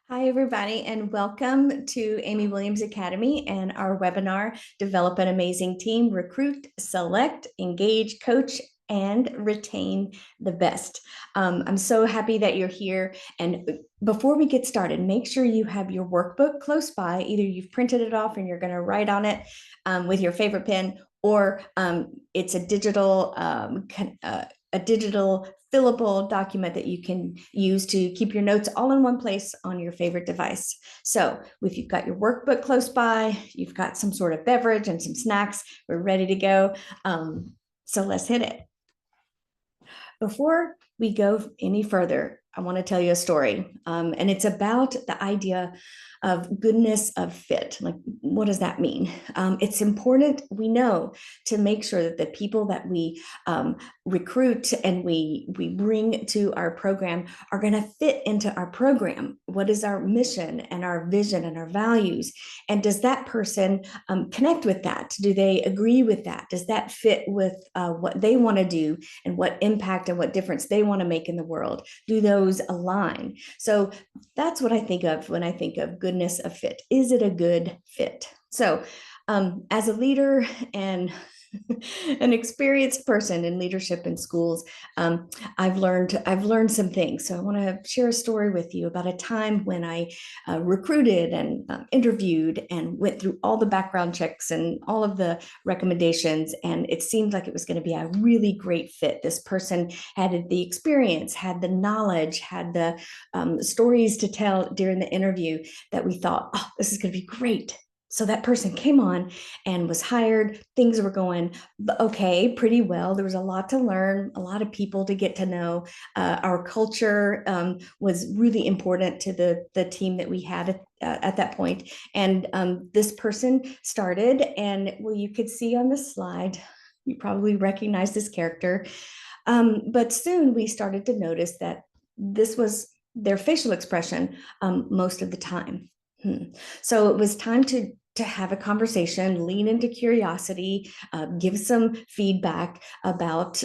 Hi, everybody, and welcome to Amy Williams Academy and our webinar, Develop an Amazing Team, Recruit, Select, Engage, Coach, and Retain the Best. I'm so happy that you're here. And before we get started, make sure you have your workbook close by. Either you've printed it off and you're going to write on it with your favorite pen, or it's a digital fillable document that you can use to keep your notes all in one place on your favorite device. So if you've got your workbook close by, you've got some sort of beverage and some snacks, we're ready to go. So let's hit it. Before we go any further, I want to tell you a story. And it's about the idea of goodness of fit. Like, what does that mean? It's important, we know, to make sure that the people that we recruit and we bring to our program are going to fit into our program. What is our mission and our vision and our values? And does that person connect with that? Do they agree with that? Does that fit with what they want to do and what impact and what difference they want to make in the world? Do those align? So that's what I think of when I think of goodness of fit. Is it a good fit? So as a leader and an experienced person in leadership in schools, I've learned some things. So I want to share a story with you about a time when I recruited and interviewed and went through all the background checks and all of the recommendations, and it seemed like it was going to be a really great fit. This person had the experience, had the knowledge, had the stories to tell during the interview that we thought, oh, this is going to be great. So that person came on and was hired. Things were going okay, pretty well. There was a lot to learn, a lot of people to get to know. Our culture was really important to the team that we had at that point. And this person started, and well, you could see on the slide, you probably recognize this character. But soon we started to notice that this was their facial expression most of the time. So it was time to have a conversation, lean into curiosity, give some feedback about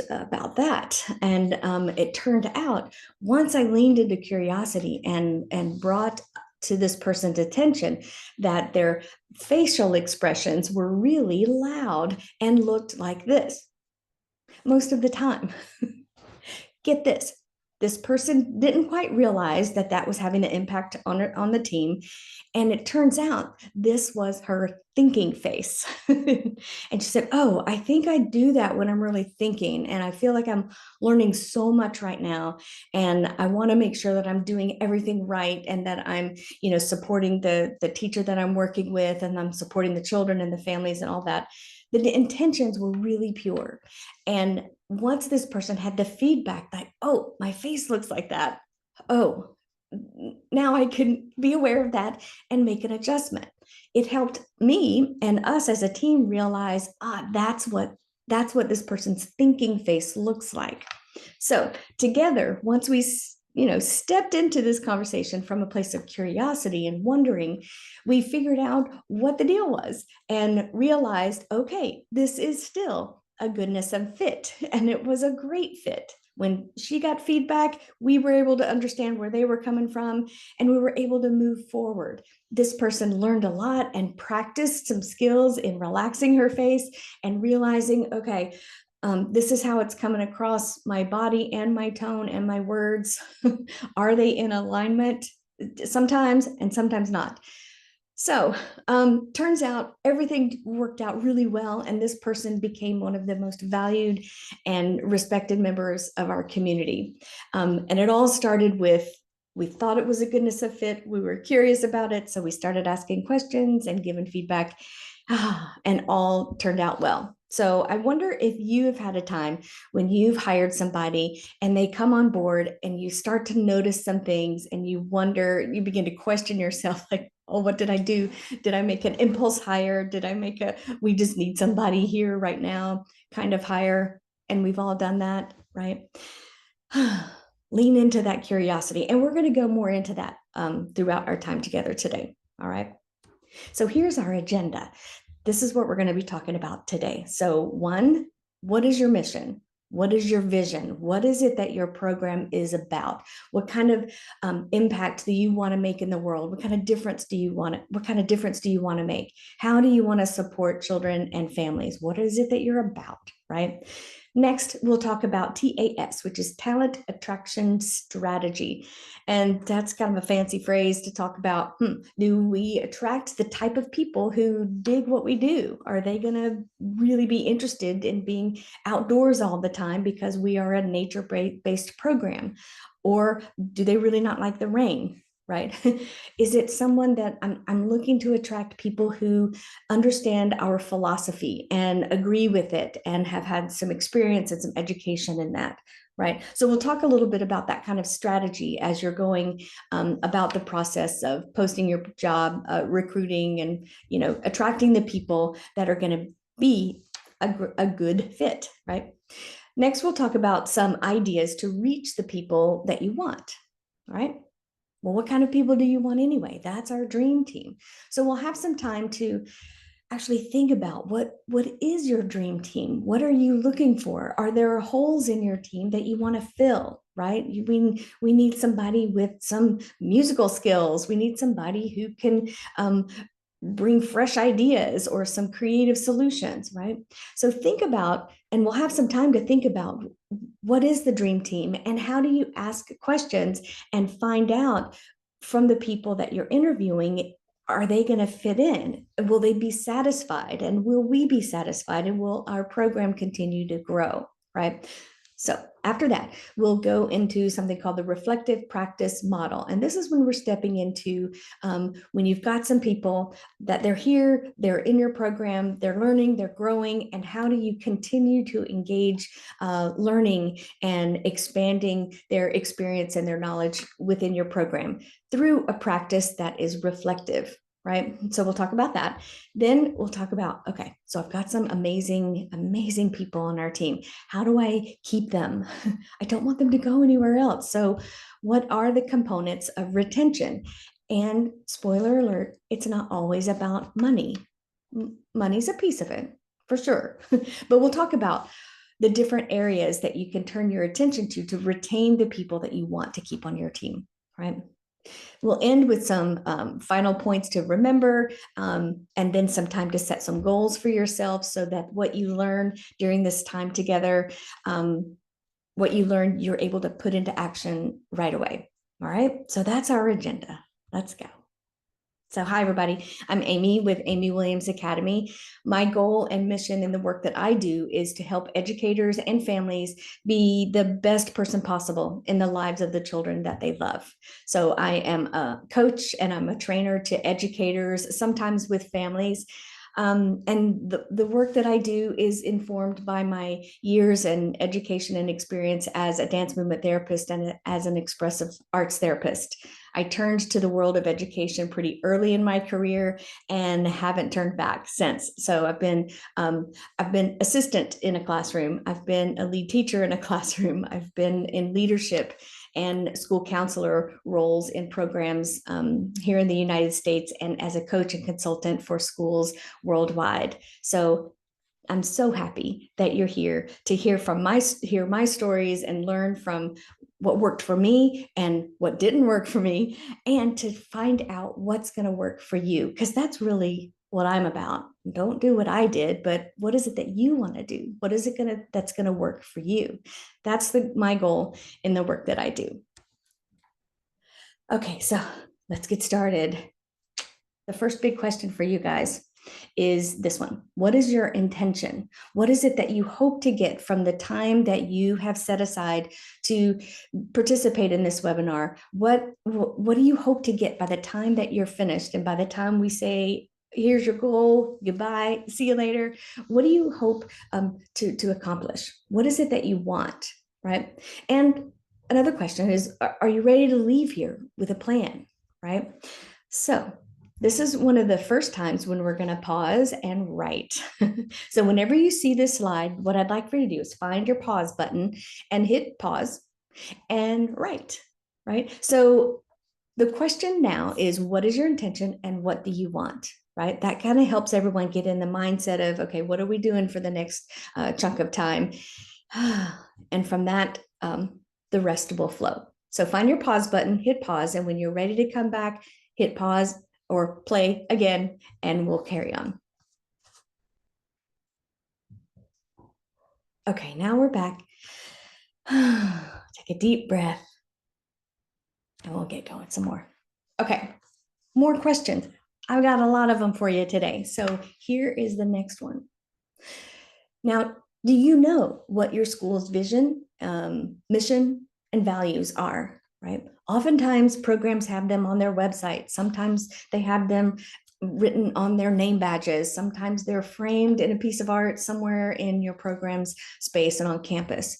that. And it turned out, once I leaned into curiosity and brought to this person's attention that their facial expressions were really loud and looked like this most of the time. Get this person didn't quite realize that that was having an impact on the team. And it turns out this was her thinking face. And she said, oh, I think I do that when I'm really thinking. And I feel like I'm learning so much right now. And I want to make sure that I'm doing everything right and that I'm, supporting the teacher that I'm working with, and I'm supporting the children and the families and all that. The intentions were really pure. And once this person had the feedback that, oh, my face looks like that, oh, now I can be aware of that and make an adjustment. It helped me and us as a team realize, that's what this person's thinking face looks like. So together, once we stepped into this conversation from a place of curiosity and wondering, we figured out what the deal was and realized, okay, this is still a goodness of fit, and it was a great fit. When she got feedback, we were able to understand where they were coming from, and we were able to move forward. This person learned a lot and practiced some skills in relaxing her face and realizing, okay, this is how it's coming across my body and my tone and my words. Are they in alignment? Sometimes, and sometimes not. So turns out everything worked out really well, and this person became one of the most valued and respected members of our community. And it all started with, we thought it was a goodness of fit. We were curious about it, so we started asking questions and giving feedback, and all turned out well. So I wonder if you have had a time when you've hired somebody and they come on board and you start to notice some things and you wonder, you begin to question yourself, like, oh, what did I do? Did I make an impulse hire? Did I make we just need somebody here right now kind of hire? And we've all done that, right? Lean into that curiosity. And we're going to go more into that throughout our time together today. All right. So here's our agenda. This is what we're going to be talking about today. So, one, what is your mission? What is your vision? What is it that your program is about? What kind of impact do you want to make in the world? What kind of difference do you want to, what kind of difference do you want to make? How do you want to support children and families? What is it that you're about, right? Next, we'll talk about TAS, which is Talent Attraction Strategy. And that's kind of a fancy phrase to talk about, do we attract the type of people who dig what we do? Are they going to really be interested in being outdoors all the time because we are a nature-based program? Or do they really not like the rain? Right? Is it someone that I'm looking to attract people who understand our philosophy and agree with it and have had some experience and some education in that? Right. So we'll talk a little bit about that kind of strategy as you're going about the process of posting your job, recruiting, and attracting the people that are going to be a good fit. Right. Next, we'll talk about some ideas to reach the people that you want. All right. Well, what kind of people do you want anyway? That's our dream team. So we'll have some time to actually think about what is your dream team? What are you looking for? Are there holes in your team that you want to fill? Right? We need somebody with some musical skills. We need somebody who can bring fresh ideas or some creative solutions, right? So think about, and we'll have some time to think about, what is the dream team and how do you ask questions and find out from the people that you're interviewing, are they going to fit in? Will they be satisfied? And will we be satisfied? And will our program continue to grow, right? So after that, we'll go into something called the reflective practice model. And this is when we're stepping into when you've got some people that they're here, they're in your program, they're learning, they're growing, and how do you continue to engage learning and expanding their experience and their knowledge within your program through a practice that is reflective. Right. So we'll talk about that. Then we'll talk about, okay, so I've got some amazing, amazing people on our team. How do I keep them? I don't want them to go anywhere else. So what are the components of retention? And spoiler alert, it's not always about money. Money's a piece of it, for sure. But we'll talk about the different areas that you can turn your attention to retain the people that you want to keep on your team, right? We'll end with some final points to remember, and then some time to set some goals for yourself so that what you learn during this time together, what you learn, you're able to put into action right away. All right. So that's our agenda. Let's go. So hi, everybody. I'm Amy with Amy Williams Academy. My goal and mission in the work that I do is to help educators and families be the best person possible in the lives of the children that they love. So I am a coach and I'm a trainer to educators, sometimes with families. And the work that I do is informed by my years in education and experience as a dance movement therapist and as an expressive arts therapist. I turned to the world of education pretty early in my career and haven't turned back since. So I've been assistant in a classroom. I've been a lead teacher in a classroom. I've been in leadership and school counselor roles in programs here in the United States and as a coach and consultant for schools worldwide. So I'm so happy that you're here to hear my stories and learn from what worked for me and what didn't work for me, and to find out what's going to work for you, because that's really what I'm about. Don't do what I did, but what is it that you want to do? What is it that's going to work for you? That's my goal in the work that I do. Okay, so let's get started. The first big question for you guys is this one. What is your intention? What is it that you hope to get from the time that you have set aside to participate in this webinar? What do you hope to get by the time that you're finished? And by the time we say, here's your goal, goodbye, see you later, what do you hope to accomplish? What is it that you want, right? And another question is, are you ready to leave here with a plan, right? So this is one of the first times when we're going to pause and write. So whenever you see this slide, what I'd like for you to do is find your pause button and hit pause and write, right? So the question now is, what is your intention and what do you want, right? That kind of helps everyone get in the mindset of, okay, what are we doing for the next chunk of time? And from that, the rest will flow. So find your pause button, hit pause, and when you're ready to come back, hit pause or play again, and we'll carry on. Okay, now we're back. Take a deep breath, and we'll get going some more. Okay, more questions. I've got a lot of them for you today. So here is the next one. Now, do you know what your school's vision, mission, and values are, right? Oftentimes programs have them on their website. Sometimes they have them written on their name badges. Sometimes they're framed in a piece of art somewhere in your program's space and on campus.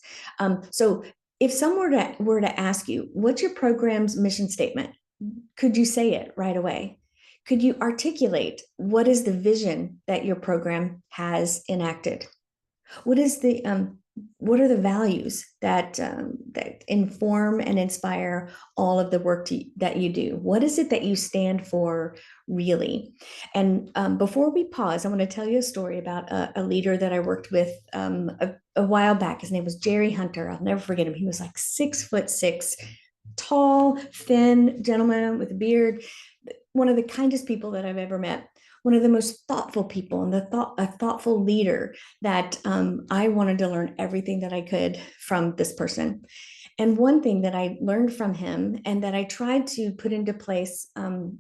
So if someone were to ask you, what's your program's mission statement? Could you say it right away? Could you articulate what is the vision that your program has enacted? What is the what are the values that that inform and inspire all of the work that you do? What is it that you stand for, really? And before we pause, I want to tell you a story about a leader that I worked with a while back. His name was Jerry Hunter. I'll never forget him. He was like 6'6", tall, thin gentleman with a beard. One of the kindest people that I've ever met, one of the most thoughtful people, and a thoughtful leader that I wanted to learn everything that I could from this person. And one thing that I learned from him and that I tried to put into place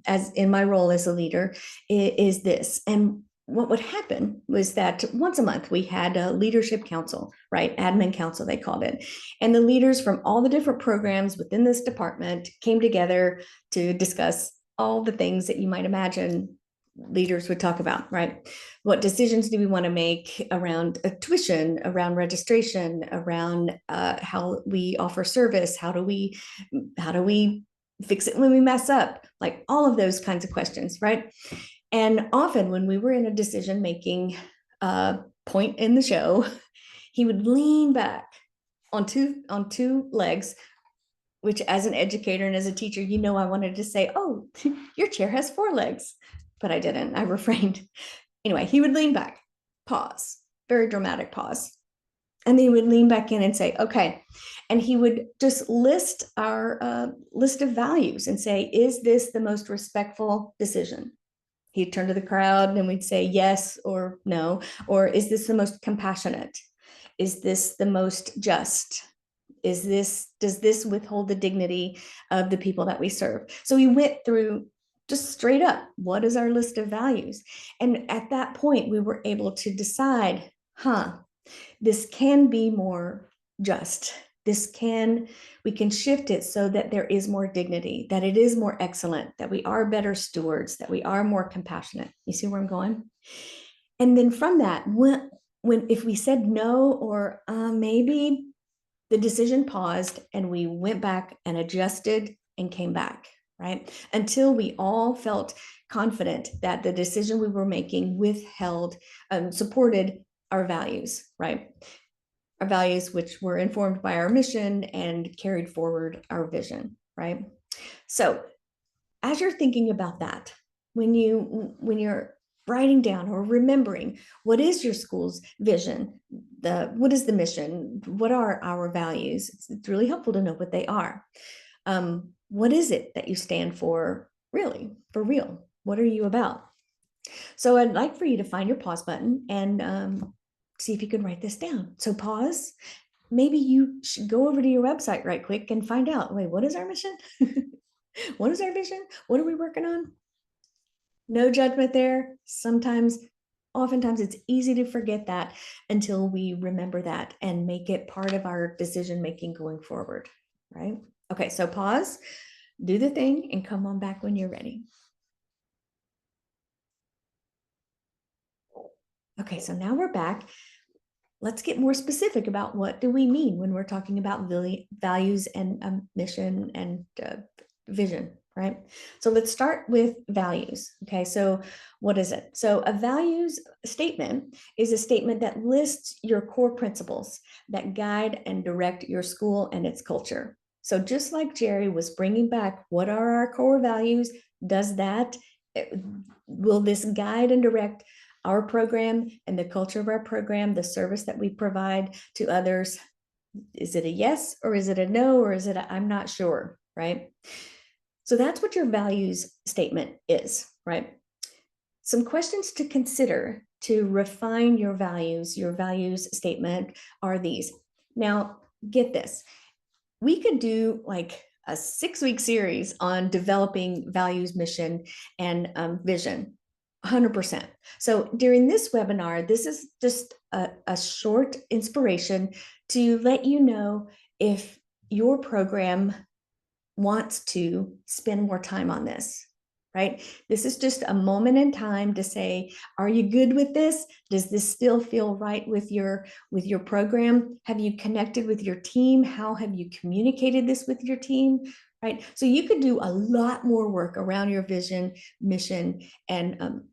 as in my role as a leader is this. And what would happen was that once a month we had a leadership council, right? Admin council, they called it. And the leaders from all the different programs within this department came together to discuss all the things that you might imagine leaders would talk about, right? What decisions do we want to make around tuition, around registration, around how we offer service? How do we fix it when we mess up? Like all of those kinds of questions, right? And often when we were in a decision-making point in the show, he would lean back on two legs, which as an educator and as a teacher, I wanted to say, oh, your chair has 4 legs, but I didn't. I refrained. Anyway, he would lean back, pause, very dramatic pause. And then he would lean back in and say, okay. And he would just list our list of values and say, is this the most respectful decision? He'd turn to the crowd and we'd say yes or no. Or is this the most compassionate? Is this the most just? Does this withhold the dignity of the people that we serve? So we went through just straight up, what is our list of values? And at that point, we were able to decide, this can be more just. We can shift it so that there is more dignity, that it is more excellent, that we are better stewards, that we are more compassionate. You see where I'm going? And then from that, if we said no or maybe, the decision paused and we went back and adjusted and came back, right? Until we all felt confident that the decision we were making supported our values, right? Our values, which were informed by our mission and carried forward our vision, right? So as you're thinking about that, when you're writing down or remembering what is your school's vision, what is the mission, what are our values, it's really helpful to know what they are. What is it that you stand for, really, for real? What are you about? So I'd like for you to find your pause button and see if you can write this down. So pause. Maybe you should go over to your website right quick and find out, wait, what is our mission? What is our vision? What are we working on? No judgment there. Oftentimes it's easy to forget that until we remember that and make it part of our decision-making going forward, right? Okay, so pause, do the thing, and come on back when you're ready. Okay, so now we're back. Let's get more specific about what do we mean when we're talking about values and mission and vision, right? So let's start with values. Okay, so what is it? So a values statement is a statement that lists your core principles that guide and direct your school and its culture. So just like Jerry was bringing back, what are our core values? Will this guide and direct our program and the culture of our program, the service that we provide to others, is it a yes or is it a no or is it a I'm not sure, right? So that's what your values statement is, right? Some questions to consider to refine your values statement are these. Now, get this. We could do like a 6-week series on developing values, mission, and vision. 100%. So during this webinar, this is just a short inspiration to let you know if your program wants to spend more time on this, right? This is just a moment in time to say, are you good with this? Does this still feel right with your program? Have you connected with your team? How have you communicated this with your team? Right? So you could do a lot more work around your vision, mission, and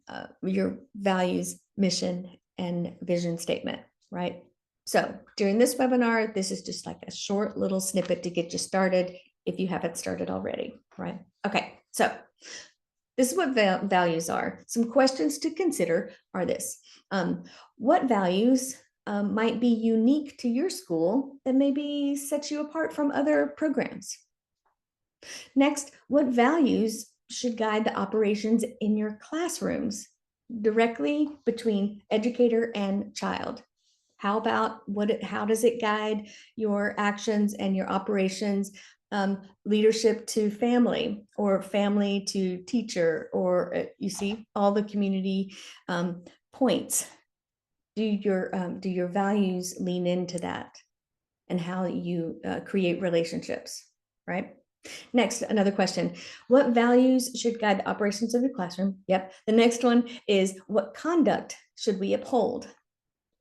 your values, mission, and vision statement, right? So during this webinar, this is just like a short little snippet to get you started if you haven't started already, right? Okay, so this is what values are. Some questions to consider are this. What values might be unique to your school that maybe sets you apart from other programs? Next, what values should guide the operations in your classrooms directly between educator and child? How about how does it guide your actions and your operations, leadership to family or family to teacher, or you see all the community points? Do your values lean into that and how you create relationships, right? Next, another question. What values should guide the operations of your classroom? Yep. The next one is, what conduct should we uphold?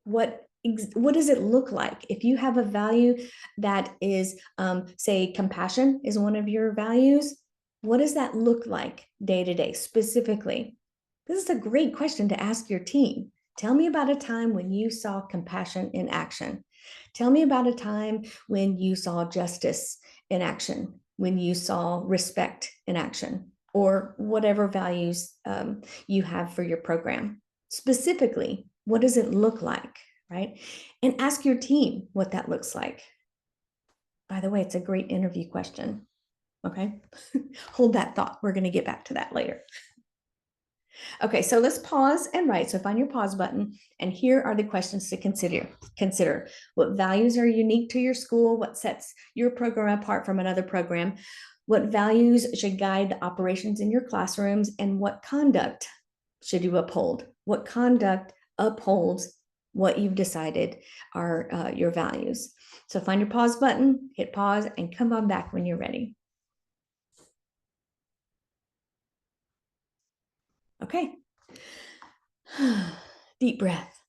What does it look like? If you have a value that is, say, compassion is one of your values, what does that look like day to day specifically? This is a great question to ask your team. Tell me about a time when you saw compassion in action. Tell me about a time when you saw justice in action, when you saw respect in action, or whatever values you have for your program. Specifically, what does it look like, right? And ask your team what that looks like. By the way, it's a great interview question. Okay, hold that thought. We're going to get back to that later. Okay, so let's pause and write. So find your pause button, and here are the questions to consider. What values are unique to your school? What sets your program apart from another program? What values should guide the operations in your classrooms? And what conduct should you uphold? What conduct upholds what you've decided are your values? So find your pause button, hit pause, and come on back when you're ready. Okay. Deep breath.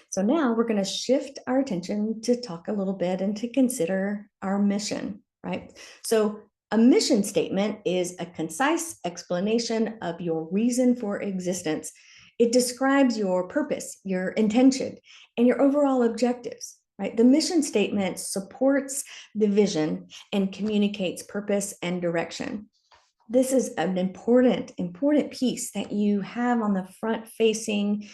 So now we're going to shift our attention to talk a little bit and to consider our mission, right? So a mission statement is a concise explanation of your reason for existence. It describes your purpose, your intention, and your overall objectives, right? The mission statement supports the vision and communicates purpose and direction. This is an important piece that you have on the front facing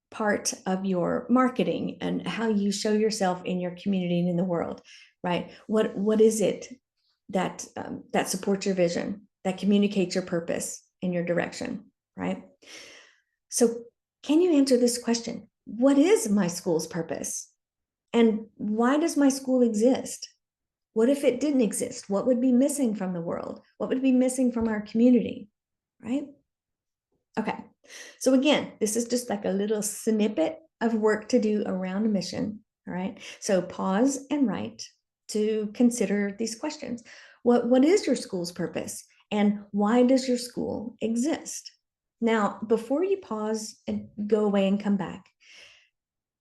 part of your marketing and how you show yourself in your community and in the world, right? What is it that that supports your vision, that communicates your purpose and your direction, right? So can you answer this question? What is my school's purpose? And why does my school exist? What if it didn't exist? What would be missing from the world? What would be missing from our community, right? Okay, so again, this is just like a little snippet of work to do around a mission, all right? So pause and write to consider these questions. What is your school's purpose? And why does your school exist? Now, before you pause and go away and come back,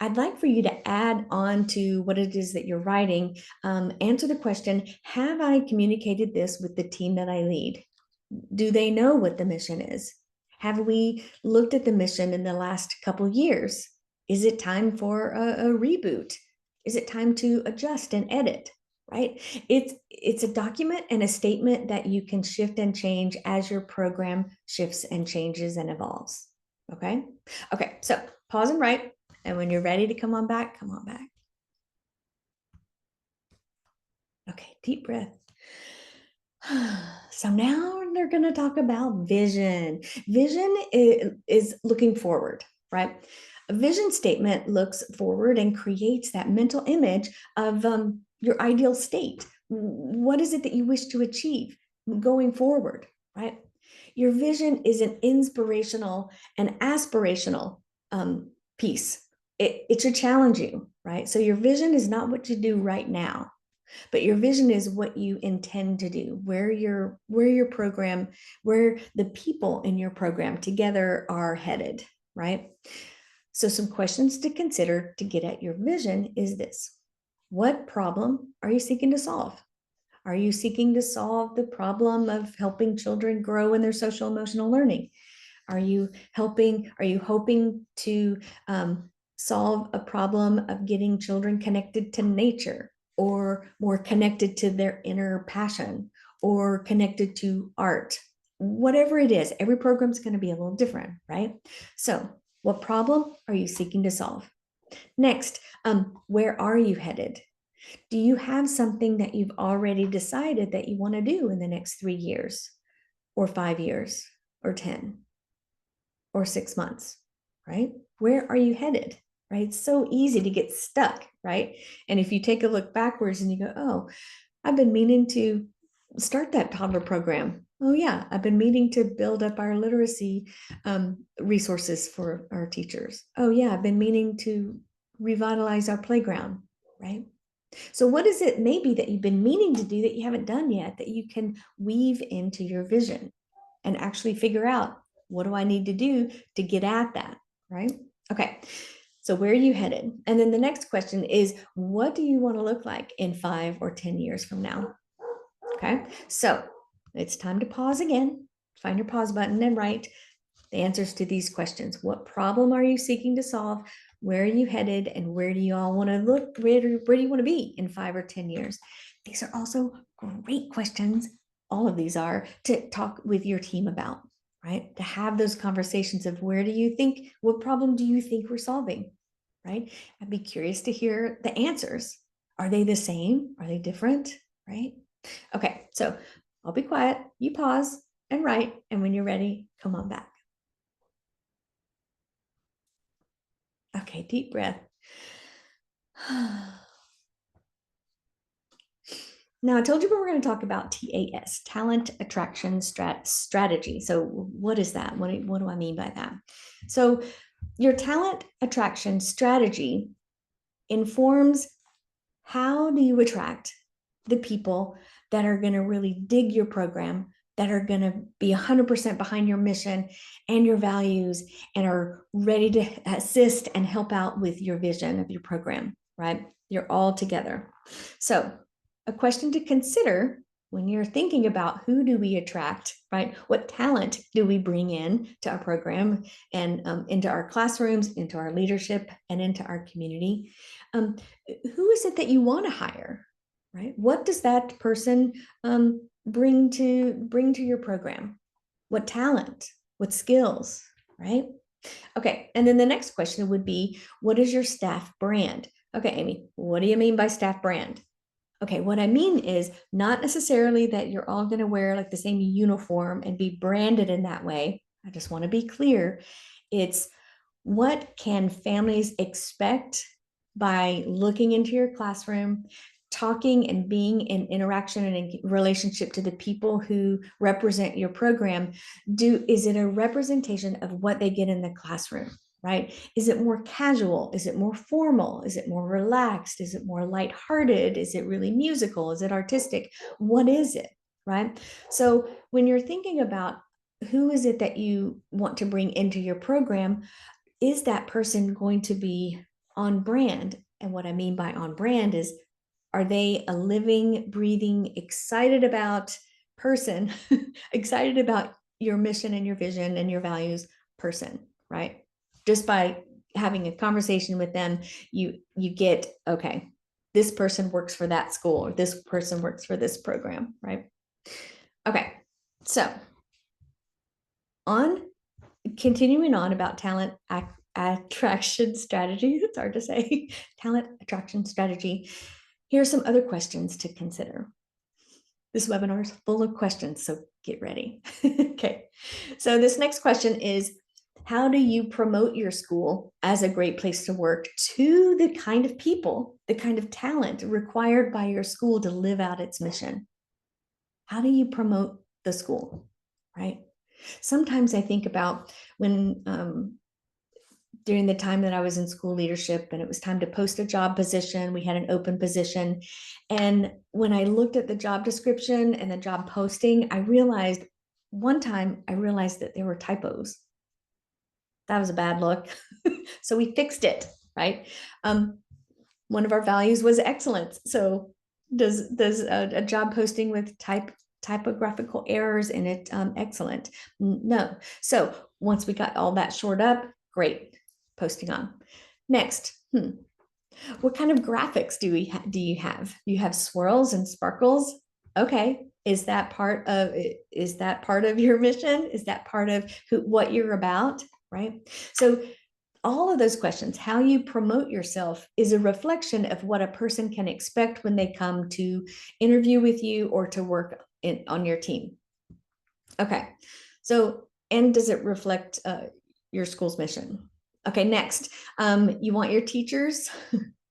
I'd like for you to add on to what it is that you're writing. Answer the question, have I communicated this with the team that I lead? Do they know what the mission is? Have we looked at the mission in the last couple years? Is it time for a reboot? Is it time to adjust and edit? Right? It's a document and a statement that you can shift and change as your program shifts and changes and evolves. Okay. Okay. So pause and write. And when you're ready to come on back, come on back. Okay. Deep breath. So now they're going to talk about vision. Vision is looking forward, right? A vision statement looks forward and creates that mental image of your ideal state. What is it that you wish to achieve going forward, right? Your vision is an inspirational and aspirational piece. It should challenge you, right? So your vision is not what you do right now, but your vision is what you intend to do, where your program, where the people in your program together are headed, right? So some questions to consider to get at your vision is this: what problem are you seeking to solve? Are you seeking to solve the problem of helping children grow in their social emotional learning? Are you hoping to solve a problem of getting children connected to nature, or more connected to their inner passion, or connected to art? Whatever it is, every program is going to be a little different, right? So what problem are you seeking to solve? Next, where are you headed? Do you have something that you've already decided that you want to do in the next 3 years, or 5 years, or 10, or 6 months, right? Where are you headed, right? It's so easy to get stuck, right? And if you take a look backwards and you go, oh, I've been meaning to start that toddler program. Oh, yeah, I've been meaning to build up our literacy resources for our teachers. Oh, yeah, I've been meaning to revitalize our playground, right? So, what is it maybe that you've been meaning to do that you haven't done yet that you can weave into your vision and actually figure out, what do I need to do to get at that, right? Okay. So, where are you headed? And then the next question is, what do you want to look like in 5 or 10 years from now? Okay. So, it's time to pause again. Find your pause button and write the answers to these questions. What problem are you seeking to solve? Where are you headed? And where do you all want to look? Where do you want to be in 5 or 10 years? These are also great questions. All of these are to talk with your team about, right? To have those conversations of, where do you think, what problem do you think we're solving, right? I'd be curious to hear the answers. Are they the same? Are they different, right? Okay, so I'll be quiet. You pause and write. And when you're ready, come on back. Okay, deep breath. Now, I told you we were going to talk about TAS, talent attraction strategy. So, what is that? What do I mean by that? So, your talent attraction strategy informs how do you attract the people that are going to really dig your program, that are going to be 100% behind your mission and your values, and are ready to assist and help out with your vision of your program, right? You're all together. So, a question to consider when you're thinking about, who do we attract, right? What talent do we bring in to our program and into our classrooms, into our leadership, and into our community? Who is it that you want to hire, right? What does that person bring to your program? What talent? What skills, right? Okay, and then the next question would be, what is your staff brand? Okay, Amy, what do you mean by staff brand? Okay, what I mean is not necessarily that you're all going to wear like the same uniform and be branded in that way. I just want to be clear. It's, what can families expect by looking into your classroom, talking and being in interaction and in relationship to the people who represent your program? Is it a representation of what they get in the classroom, right? Is it more casual? Is it more formal? Is it more relaxed? Is it more lighthearted? Is it really musical? Is it artistic? What is it, right? So when you're thinking about, who is it that you want to bring into your program, is that person going to be on brand? And what I mean by on brand is, are they a living, breathing, excited about person, excited about your mission and your vision and your values person, right? Just by having a conversation with them, you get, okay, this person works for that school, or this person works for this program, right? Okay, so on continuing on about talent attraction strategy, it's hard to say, talent attraction strategy. Here are some other questions to consider. This webinar is full of questions, so get ready. Okay, so this next question is, how do you promote your school as a great place to work to the kind of people, the kind of talent required by your school to live out its mission? How do you promote the school, right? Sometimes I think about when during the time that I was in school leadership and it was time to post a job position, we had an open position. And when I looked at the job description and the job posting, I realized that there were typos. That was a bad look. So we fixed it, right? One of our values was excellence. So does a job posting with typographical errors in it excellent? No. So once we got all that shored up, great, posting on. Next, what kind of graphics do you have? Do you have swirls and sparkles? Okay, is that part of your mission? Is that part of what you're about? Right. So all of those questions, how you promote yourself, is a reflection of what a person can expect when they come to interview with you or to work on your team. Okay, so, and does it reflect your school's mission? Okay, next, you want your teachers,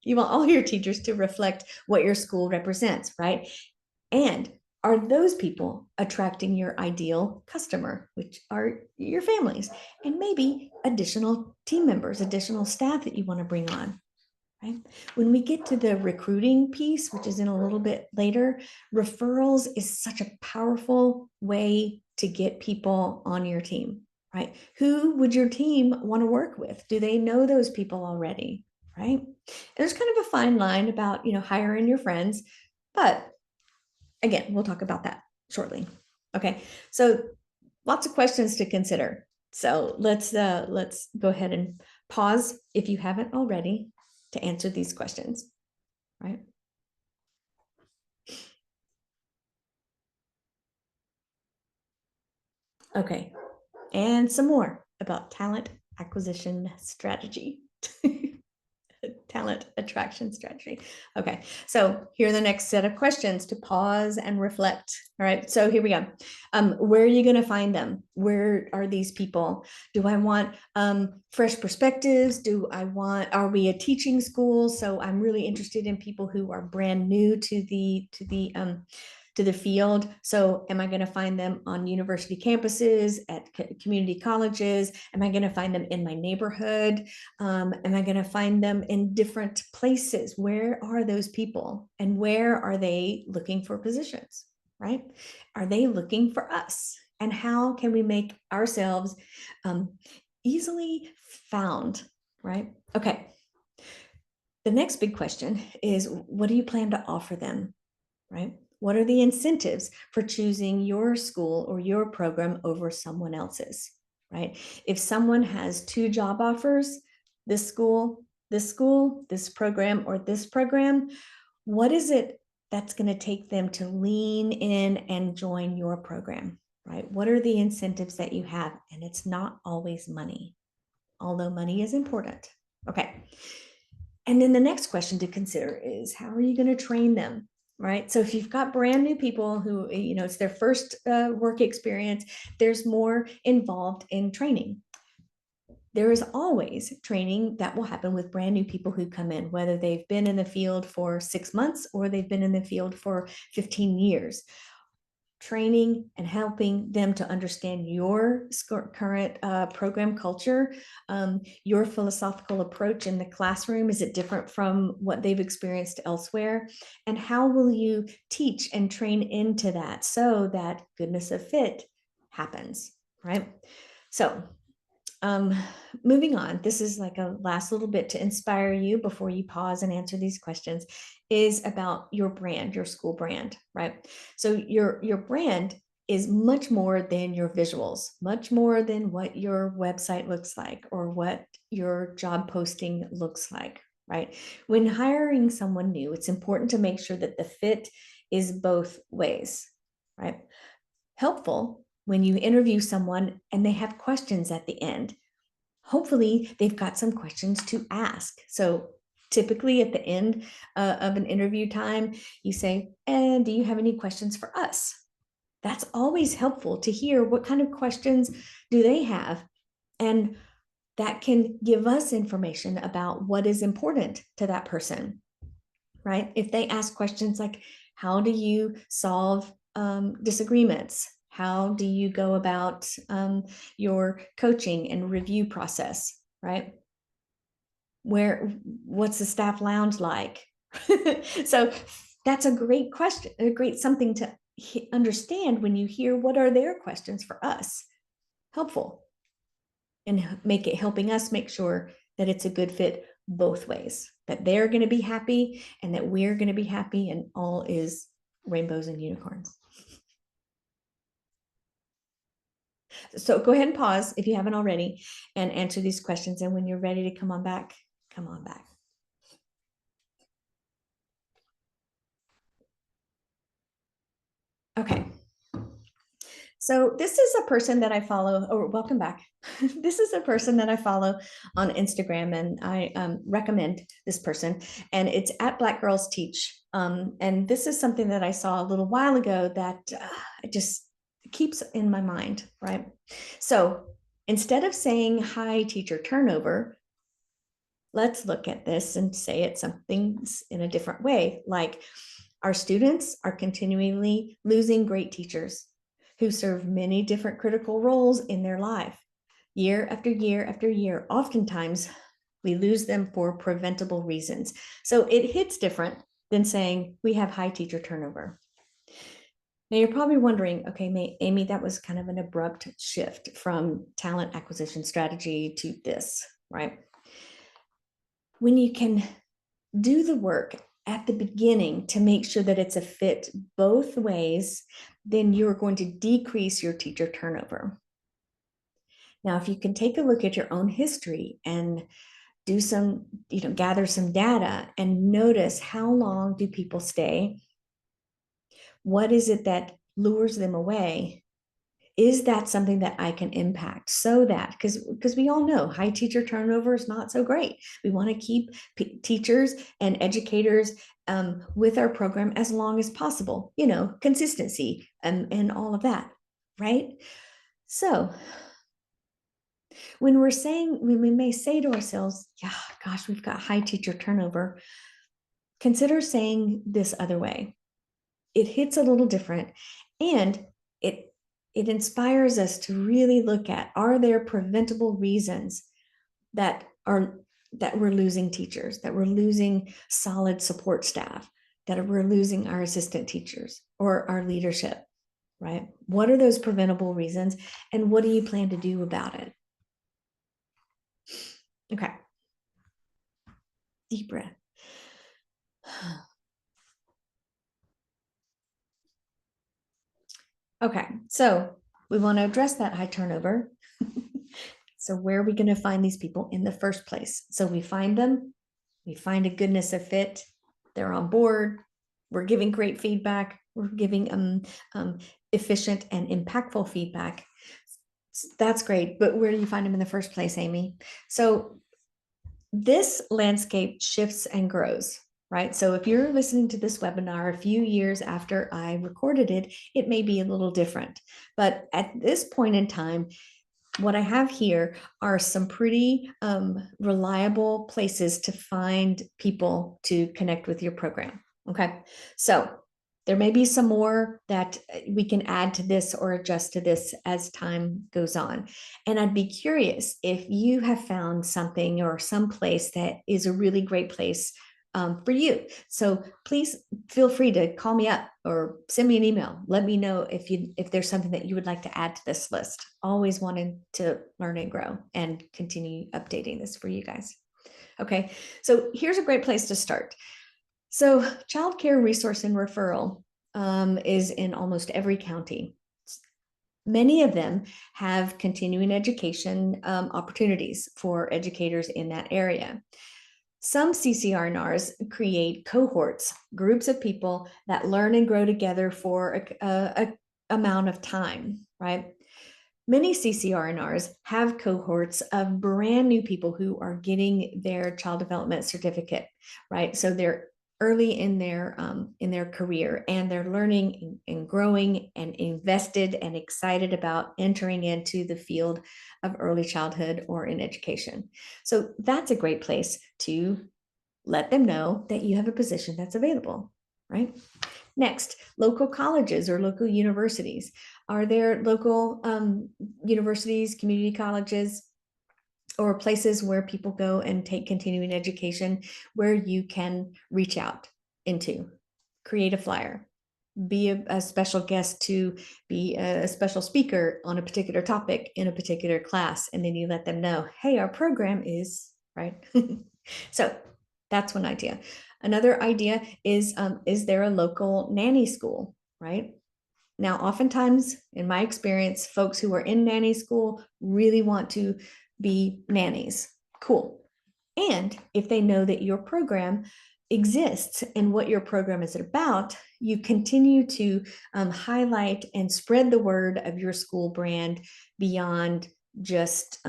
you want all your teachers to reflect what your school represents, right? And are those people attracting your ideal customer, which are your families, and maybe additional team members, additional staff that you want to bring on, right? When we get to the recruiting piece, which is in a little bit later, referrals is such a powerful way to get people on your team, right? Who would your team want to work with? Do they know those people already, right? And there's kind of a fine line about, hiring your friends, but again, we'll talk about that shortly. Okay, so lots of questions to consider. So let's go ahead and pause if you haven't already to answer these questions, right? Okay, and some more about talent acquisition strategy. Talent attraction strategy. Okay, so here are the next set of questions to pause and reflect. All right, so here we go. Where are you going to find them? Where are these people? Do I want fresh perspectives? Are we a teaching school? So I'm really interested in people who are brand new to the field. So am I going to find them on university campuses, at community colleges? Am I going to find them in my neighborhood? Am I going to find them in different places? Where are those people? And where are they looking for positions, right? Are they looking for us? And how can we make ourselves easily found, right? Okay. The next big question is, what do you plan to offer them, right? What are the incentives for choosing your school or your program over someone else's, right? If someone has 2 job offers, this school, this program, or this program, what is it that's going to take them to lean in and join your program, right? What are the incentives that you have? And it's not always money, although money is important. Okay. And then the next question to consider is, how are you going to train them? Right. So if you've got brand new people who, it's their first work experience, there's more involved in training. There is always training that will happen with brand new people who come in, whether they've been in the field for 6 months or they've been in the field for 15 years. Training and helping them to understand your current program culture, your philosophical approach in the classroom. Is it different from what they've experienced elsewhere? And how will you teach and train into that so that goodness of fit happens, right? So moving on, this is like a last little bit to inspire you before you pause and answer these questions, is about your brand, your school brand, right? So your brand is much more than your visuals, much more than what your website looks like or what your job posting looks like, right? When hiring someone new, it's important to make sure that the fit is both ways, right? Helpful, when you interview someone and they have questions at the end, hopefully they've got some questions to ask. So typically at the end of an interview time, you say, and do you have any questions for us? That's always helpful to hear what kind of questions do they have. And that can give us information about what is important to that person, right? If they ask questions like, how do you solve disagreements? How do you go about your coaching and review process, right? What's the staff lounge like? So that's a great question, a great something to understand when you hear what are their questions for us. Helpful. And make it helping us make sure that it's a good fit both ways, that they're going to be happy and that we're going to be happy, and all is rainbows and unicorns. So go ahead and pause if you haven't already and answer these questions. And when you're ready to come on back, come on back. Okay. So this is a person that I follow, or welcome back. This is a person that I follow on Instagram, and I recommend this person, and it's at Black Girls Teach. And this is something that I saw a little while ago that it just keeps in my mind, right? So instead of saying high teacher turnover, let's look at this and say it something in a different way. Like, our students are continually losing great teachers who serve many different critical roles in their life. Year after year after year, oftentimes we lose them for preventable reasons. So it hits different than saying we have high teacher turnover. Now you're probably wondering, okay, Amy, that was kind of an abrupt shift from talent acquisition strategy to this, right? When you can do the work at the beginning to make sure that it's a fit both ways, then you're going to decrease your teacher turnover. Now, if you can take a look at your own history and do some, gather some data and notice how long do people stay? What is it that lures them away? Is that something that I can impact so that, because we all know high teacher turnover is not so great. We want to keep teachers and educators with our program as long as possible, consistency and all of that, right? So when we may say to ourselves, yeah, gosh, we've got high teacher turnover, consider saying this other way. It hits a little different, and it inspires us to really look at, are there preventable reasons that we're losing teachers, that we're losing solid support staff, that we're losing our assistant teachers or our leadership, right? What are those preventable reasons, and what do you plan to do about it? Okay. Deep breath. Okay, so we want to address that high turnover. So where are we going to find these people in the first place? So we find them, we find a goodness of fit, they're on board, we're giving great feedback, we're giving efficient and impactful feedback. That's great, but where do you find them in the first place, Amy? So this landscape shifts and grows, right? So if you're listening to this webinar a few years after I recorded it, it may be a little different. But at this point in time, what I have here are some pretty reliable places to find people to connect with your program. Okay, so there may be some more that we can add to this or adjust to this as time goes on. And I'd be curious if you have found something or some place that is a really great place for you. So please feel free to call me up or send me an email. Let me know if there's something that you would like to add to this list. Always wanted to learn and grow and continue updating this for you guys. Okay, so here's a great place to start. So child care resource and referral is in almost every county. Many of them have continuing education opportunities for educators in that area. Some CCR-NARs create cohorts, groups of people that learn and grow together for a amount of time. right? Many CCRNRs have cohorts of brand new people who are getting their child development certificate, right? So they're early in their career, and they're learning and growing and invested and excited about entering into the field of early childhood or in education. So that's a great place to let them know that you have a position that's available, right? Next, local colleges or local universities. Are there local universities, community colleges, or places where people go and take continuing education where you can reach out into, create a flyer, be a special guest, to be a special speaker on a particular topic in a particular class, and then you let them know, hey, our program is, right? So that's one idea. Another idea is there a local nanny school, right? Now, oftentimes, in my experience, folks who are in nanny school really want to be nannies. Cool. And if they know that your program exists and what your program is about, you continue to highlight and spread the word of your school brand beyond just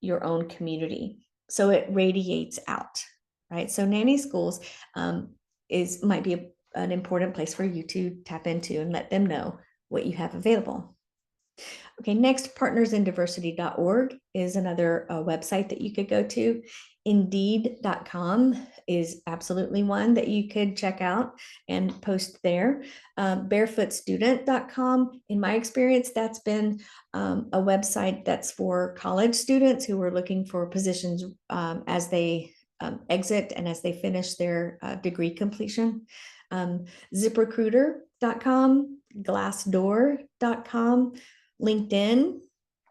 your own community. So it radiates out, right? So nanny schools might be an important place for you to tap into and let them know what you have available. Okay, next, partnersindiversity.org is another website that you could go to. Indeed.com is absolutely one that you could check out and post there. Barefootstudent.com, in my experience, that's been a website that's for college students who are looking for positions as they exit and as they finish their degree completion. ZipRecruiter.com, Glassdoor.com, LinkedIn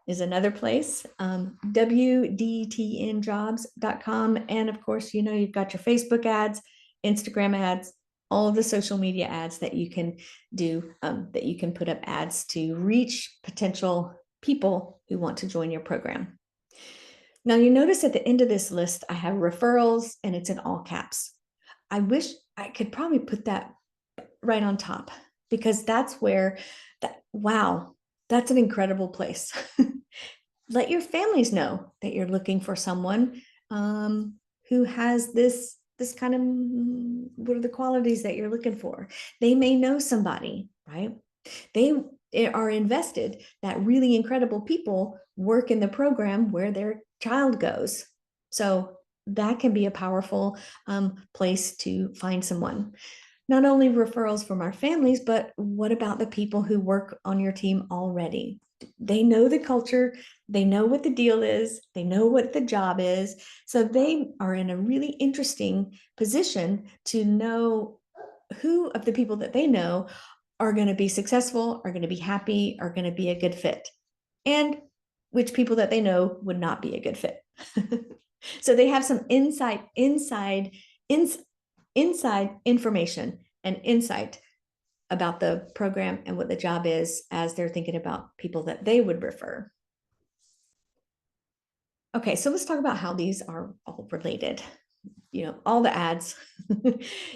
is another place, WDTNjobs.com. And of course, you've got your Facebook ads, Instagram ads, all of the social media ads that you can do, that you can put up ads to reach potential people who want to join your program. Now, you notice at the end of this list, I have referrals, and it's in all caps. I wish I could probably put that right on top, because that's where wow, that's an incredible place. Let your families know that you're looking for someone who has this kind of, what are the qualities that you're looking for? They may know somebody, right? They are invested that really incredible people work in the program where their child goes. So that can be a powerful place to find someone. Not only referrals from our families, but what about the people who work on your team already? They know the culture, they know what the deal is, they know what the job is. So they are in a really interesting position to know who of the people that they know are going to be successful, are going to be happy, are going to be a good fit, and which people that they know would not be a good fit. So they have some inside information and insight about the program and what the job is as they're thinking about people that they would refer. Okay, so let's talk about how these are all related. All the ads.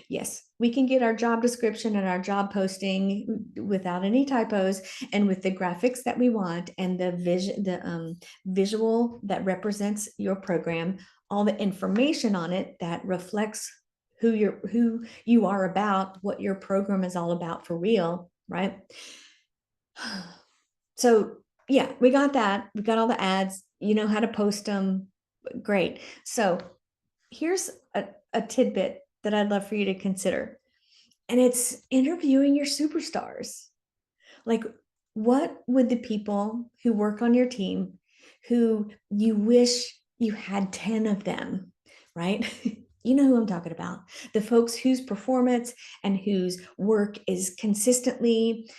Yes, we can get our job description and our job posting without any typos, and with the graphics that we want, and the visual that represents your program, all the information on it that reflects who you are about, what your program is all about for real, right? So yeah, we got that. We got all the ads. You know how to post them. Great. So here's a tidbit that I'd love for you to consider. And it's interviewing your superstars. Like, what would the people who work on your team, who you wish you had 10 of them, right? You know who I'm talking about. The folks whose performance and whose work is consistently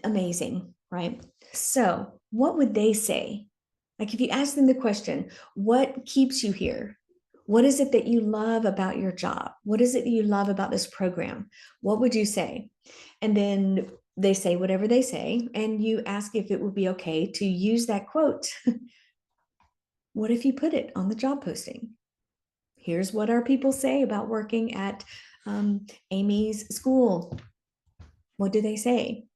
amazing, right? So what would they say? Like, if you ask them the question, what keeps you here? What is it that you love about your job? What is it that you love about this program? What would you say? And then they say whatever they say, and you ask if it would be okay to use that quote. What if you put it on the job posting? Here's what our people say about working at Amy's school. What do they say?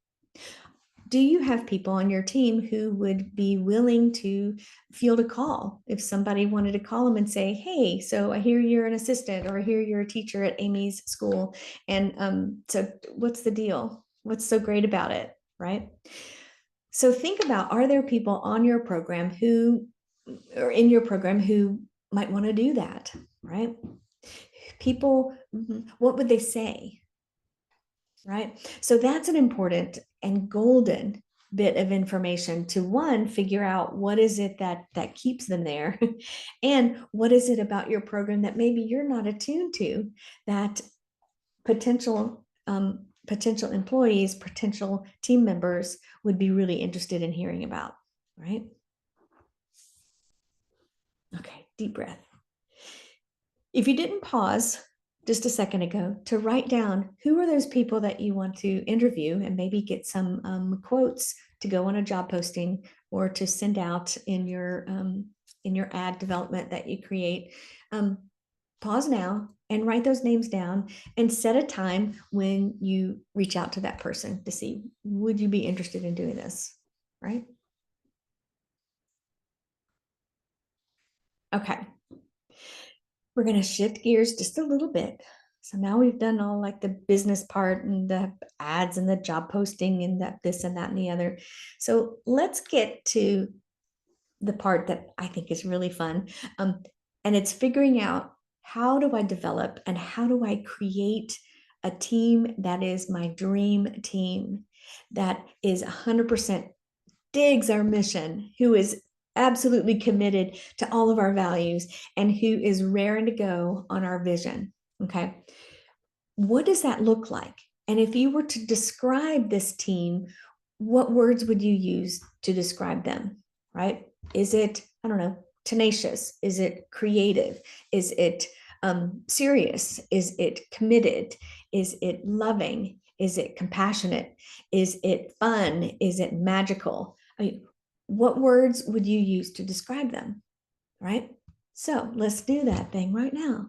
Do you have people on your team who would be willing to field a call if somebody wanted to call them and say, hey, so I hear you're an assistant, or I hear you're a teacher at Amy's school, and so what's the deal? What's so great about it, right? So think about, are there people on your program who, or in your program, who might want to do that, right? People, what would they say, right? So that's an important and golden bit of information to, one, figure out what is it that keeps them there, and what is it about your program that maybe you're not attuned to, that potential potential employees, potential team members would be really interested in hearing about, right? Okay, deep breath. If you didn't pause just a second ago to write down who are those people that you want to interview, and maybe get some quotes to go on a job posting or to send out in your ad development that you create, pause now and write those names down, and set a time when you reach out to that person to see, would you be interested in doing this, right? Okay, we're going to shift gears just a little bit. So now we've done all like the business part and the ads and the job posting and that, this and that and the other. So let's get to the part that I think is really fun. And it's figuring out, how do I develop and how do I create a team that is my dream team, that is 100% digs our mission, who is absolutely committed to all of our values, and who is raring to go on our vision. Okay. What does that look like? And if you were to describe this team, what words would you use to describe them, right? Is it, I don't know, tenacious? Is it creative? Is it serious? Is it committed? Is it loving? Is it compassionate? Is it fun? Is it magical? I mean, what words would you use to describe them, right? So let's do that thing right now.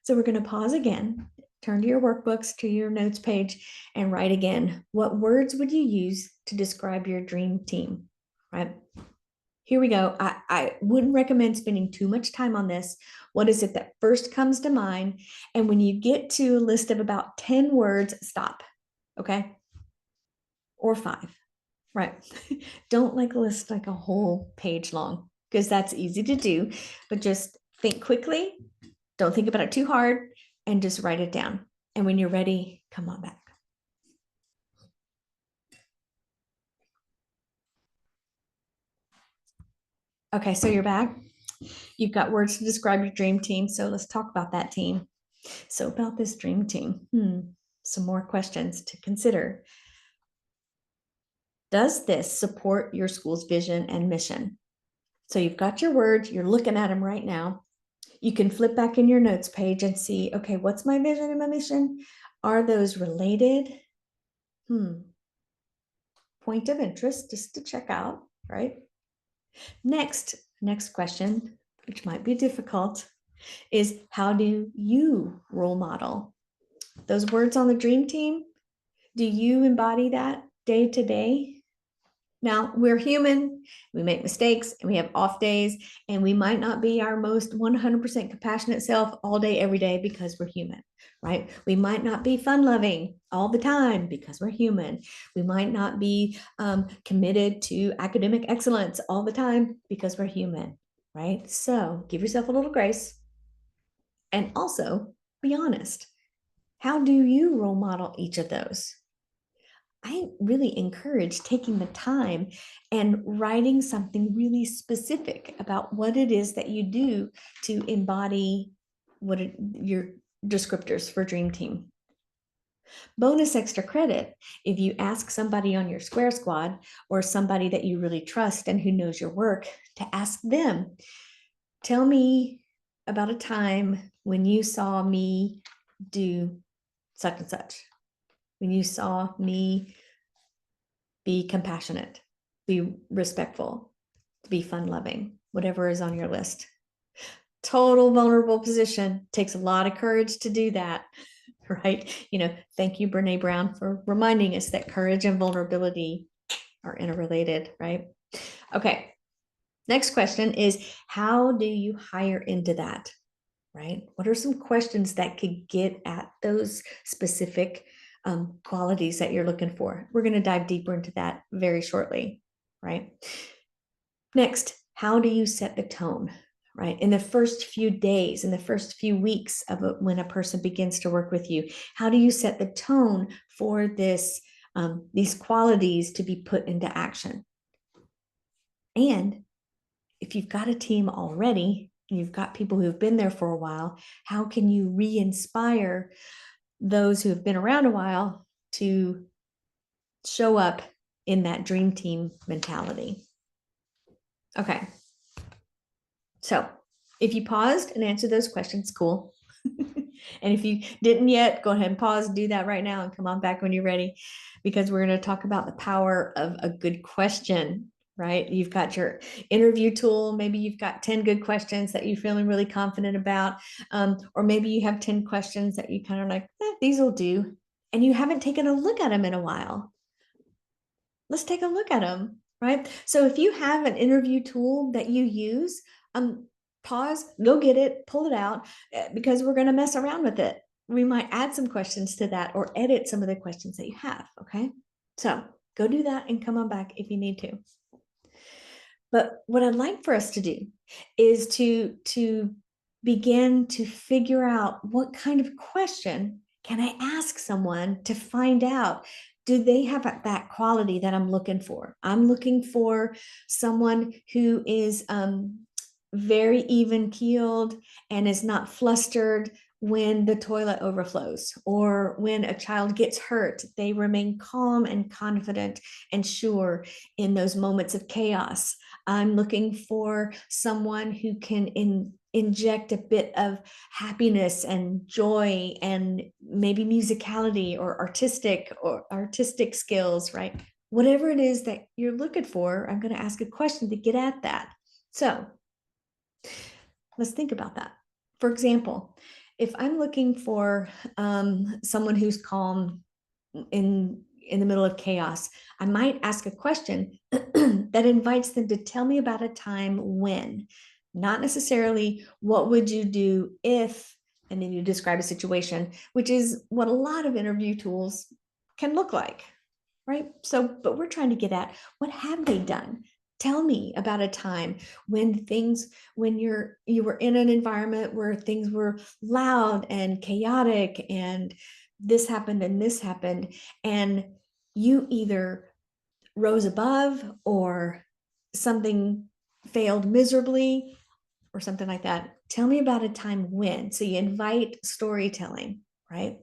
So we're going to pause again, turn to your workbooks, to your notes page, and write again. What words would you use to describe your dream team, right? Here we go. I wouldn't recommend spending too much time on this. What is it that first comes to mind? And when you get to a list of about 10 words, stop, okay? Or 5, right? Don't like list like a whole page long, because that's easy to do, but just think quickly. Don't think about it too hard, and just write it down. And when you're ready, come on back. Okay, so you're back. You've got words to describe your dream team. So let's talk about that team. So about this dream team, some more questions to consider. Does this support your school's vision and mission? So you've got your words, you're looking at them right now. You can flip back in your notes page and see, okay, what's my vision and my mission? Are those related? Point of interest, just to check out, right? Next question, which might be difficult, is, how do you role model? Those words on the dream team, do you embody that day to day? Now, we're human, we make mistakes, and we have off days, and we might not be our most 100% compassionate self all day, every day, because we're human, right? We might not be fun loving all the time because we're human. We might not be committed to academic excellence all the time because we're human, right? So give yourself a little grace, and also be honest. How do you role model each of those? I really encourage taking the time and writing something really specific about what it is that you do to embody your descriptors for Dream Team. Bonus extra credit if you ask somebody on your Square Squad, or somebody that you really trust and who knows your work, to ask them, tell me about a time when you saw me do such and such, when you saw me be compassionate, be respectful, be fun loving, whatever is on your list. Total vulnerable position. Takes a lot of courage to do that, right? Thank you, Brene Brown, for reminding us that courage and vulnerability are interrelated, right? Okay. Next question is, how do you hire into that, right? What are some questions that could get at those specific qualities that you're looking for? We're going to dive deeper into that very shortly, right? Next, how do you set the tone, right? In the first few days, in the first few weeks of when a person begins to work with you, how do you set the tone for these qualities to be put into action? And if you've got a team already, you've got people who've been there for a while, how can you re-inspire those who have been around a while to show up in that dream team mentality? Okay. So if you paused and answered those questions, cool. And if you didn't yet, go ahead and pause, do that right now, and come on back when you're ready, because we're going to talk about the power of a good question, right? You've got your interview tool. Maybe you've got 10 good questions that you're feeling really confident about. Or maybe you have 10 questions that you kind of like, these will do. And you haven't taken a look at them in a while. Let's take a look at them, right? So if you have an interview tool that you use, pause, go get it, pull it out, because we're going to mess around with it. We might add some questions to that or edit some of the questions that you have. Okay. So go do that and come on back if you need to. But what I'd like for us to do is to begin to figure out what kind of question can I ask someone to find out, do they have that quality that I'm looking for? I'm looking for someone who is very even keeled and is not flustered when the toilet overflows or when a child gets hurt. They remain calm and confident and sure in those moments of chaos. I'm looking for someone who can inject a bit of happiness and joy and maybe musicality or artistic skills, right? Whatever it is that you're looking for, I'm going to ask a question to get at that. So let's think about that. For example, if I'm looking for someone who's calm in the middle of chaos, I might ask a question that invites them to tell me about a time when, not necessarily what would you do if, and then you describe a situation, which is what a lot of interview tools can look like, right? So, but we're trying to get at, what have they done? Tell me about a time when you were in an environment where things were loud and chaotic and this happened and you either rose above or something failed miserably or something like that. Tell me about a time when. So you invite storytelling, right?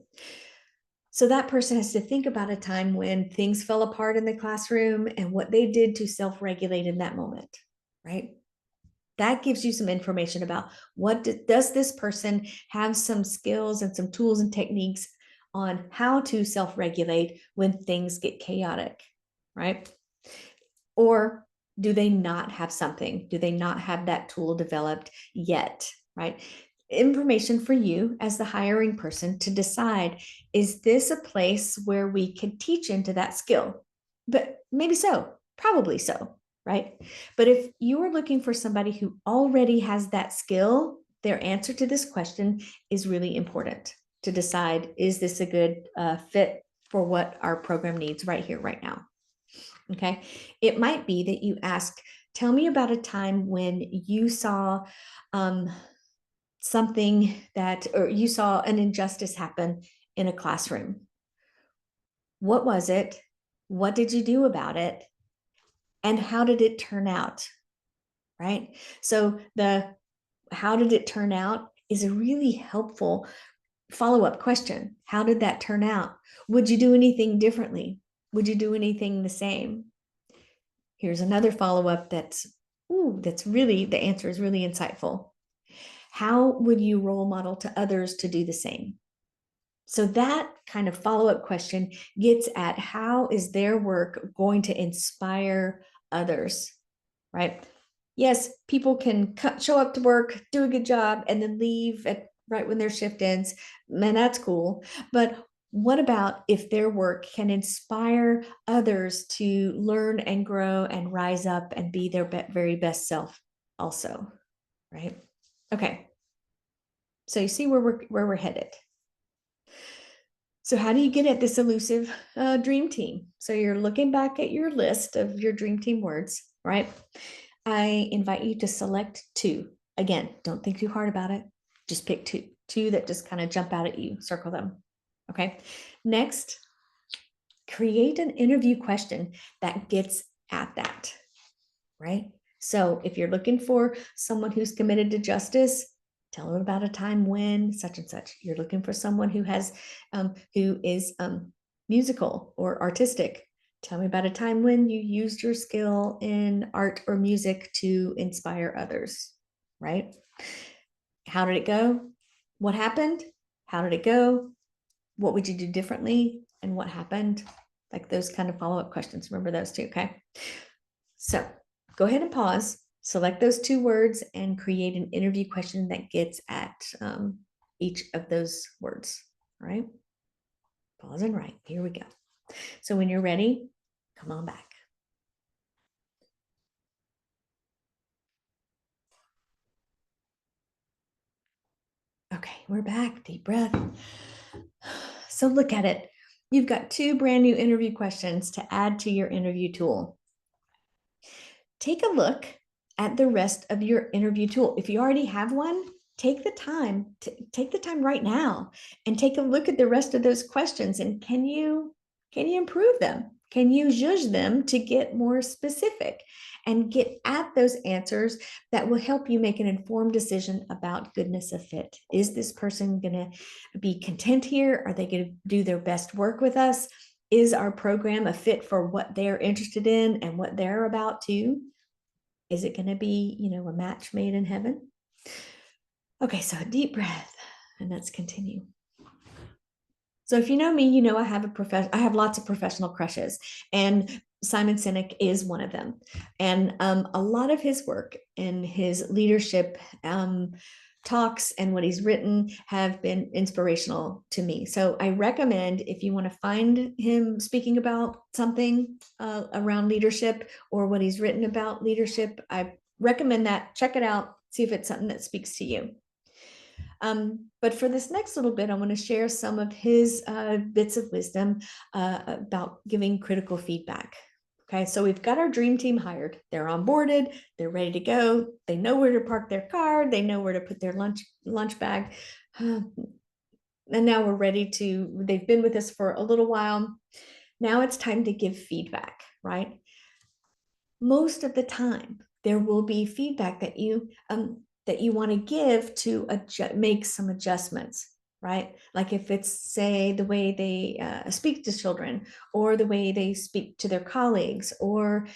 So that person has to think about a time when things fell apart in the classroom and what they did to self-regulate in that moment, right? That gives you some information about does this person have some skills and some tools and techniques on how to self-regulate when things get chaotic, right? Or do they not have something? Do they not have that tool developed yet, right? Information for you as the hiring person to decide, is this a place where we can teach into that skill? But maybe so, probably so, right? But if you are looking for somebody who already has that skill, their answer to this question is really important to decide, is this a good fit for what our program needs right here, right now? Okay. It might be that you ask, tell me about a time when you saw something or you saw an injustice happen in a classroom. What was it? What did you do about it? And how did it turn out? Right? So how did it turn out is a really helpful follow-up question. How did that turn out? Would you do anything differently? Would you do anything the same? Here's another follow-up that's really, the answer is really insightful. How would you role model to others to do the same? So that kind of follow-up question gets at, how is their work going to inspire others, right? Yes, people can show up to work, do a good job, and then leave right when their shift ends. Man, that's cool. But What about if their work can inspire others to learn and grow and rise up and be their very best self also, right? Okay. So you see where we're headed. So how do you get at this elusive dream team? So you're looking back at your list of your dream team words, right? I invite you to select two. Again, don't think too hard about it. Just pick two that just kind of jump out at you. Circle them. Okay. Next, create an interview question that gets at that, right? So if you're looking for someone who's committed to justice, tell them about a time when such and such. You're looking for someone who is musical or artistic. Tell me about a time when you used your skill in art or music to inspire others, right? How did it go? What happened? How did it go? What would you do differently? And what happened? Like those kind of follow-up questions. Remember those two, okay? So go ahead and pause, select those two words, and create an interview question that gets at each of those words, all right? Pause and write. Here we go. So when you're ready, come on back. Okay, we're back. Deep breath. So look at it. You've got two brand new interview questions to add to your interview tool. Take a look at the rest of your interview tool. If you already have one, take the time right now and take a look at the rest of those questions. And can you improve them? Can you zhuzh them to get more specific and get at those answers that will help you make an informed decision about goodness of fit? Is this person going to be content here? Are they going to do their best work with us? Is our program a fit for what they're interested in and what they're about too? Is it going to be, a match made in heaven? Okay, so a deep breath, and let's continue. So if you know me, you know I have lots of professional crushes, and Simon Sinek is one of them. And a lot of his work and his leadership talks and what he's written have been inspirational to me. So I recommend, if you want to find him speaking about something around leadership or what he's written about leadership, I recommend that. Check it out, see if it's something that speaks to you. But for this next little bit, I want to share some of his bits of wisdom about giving critical feedback. Okay, so we've got our dream team hired. They're onboarded, they're ready to go. They know where to park their car, they know where to put their lunch bag. And now we're ready they've been with us for a little while. Now it's time to give feedback, right? Most of the time, there will be feedback that you want to give to make some adjustments, right? Like if it's, say, the way they speak to children, or the way they speak to their colleagues, or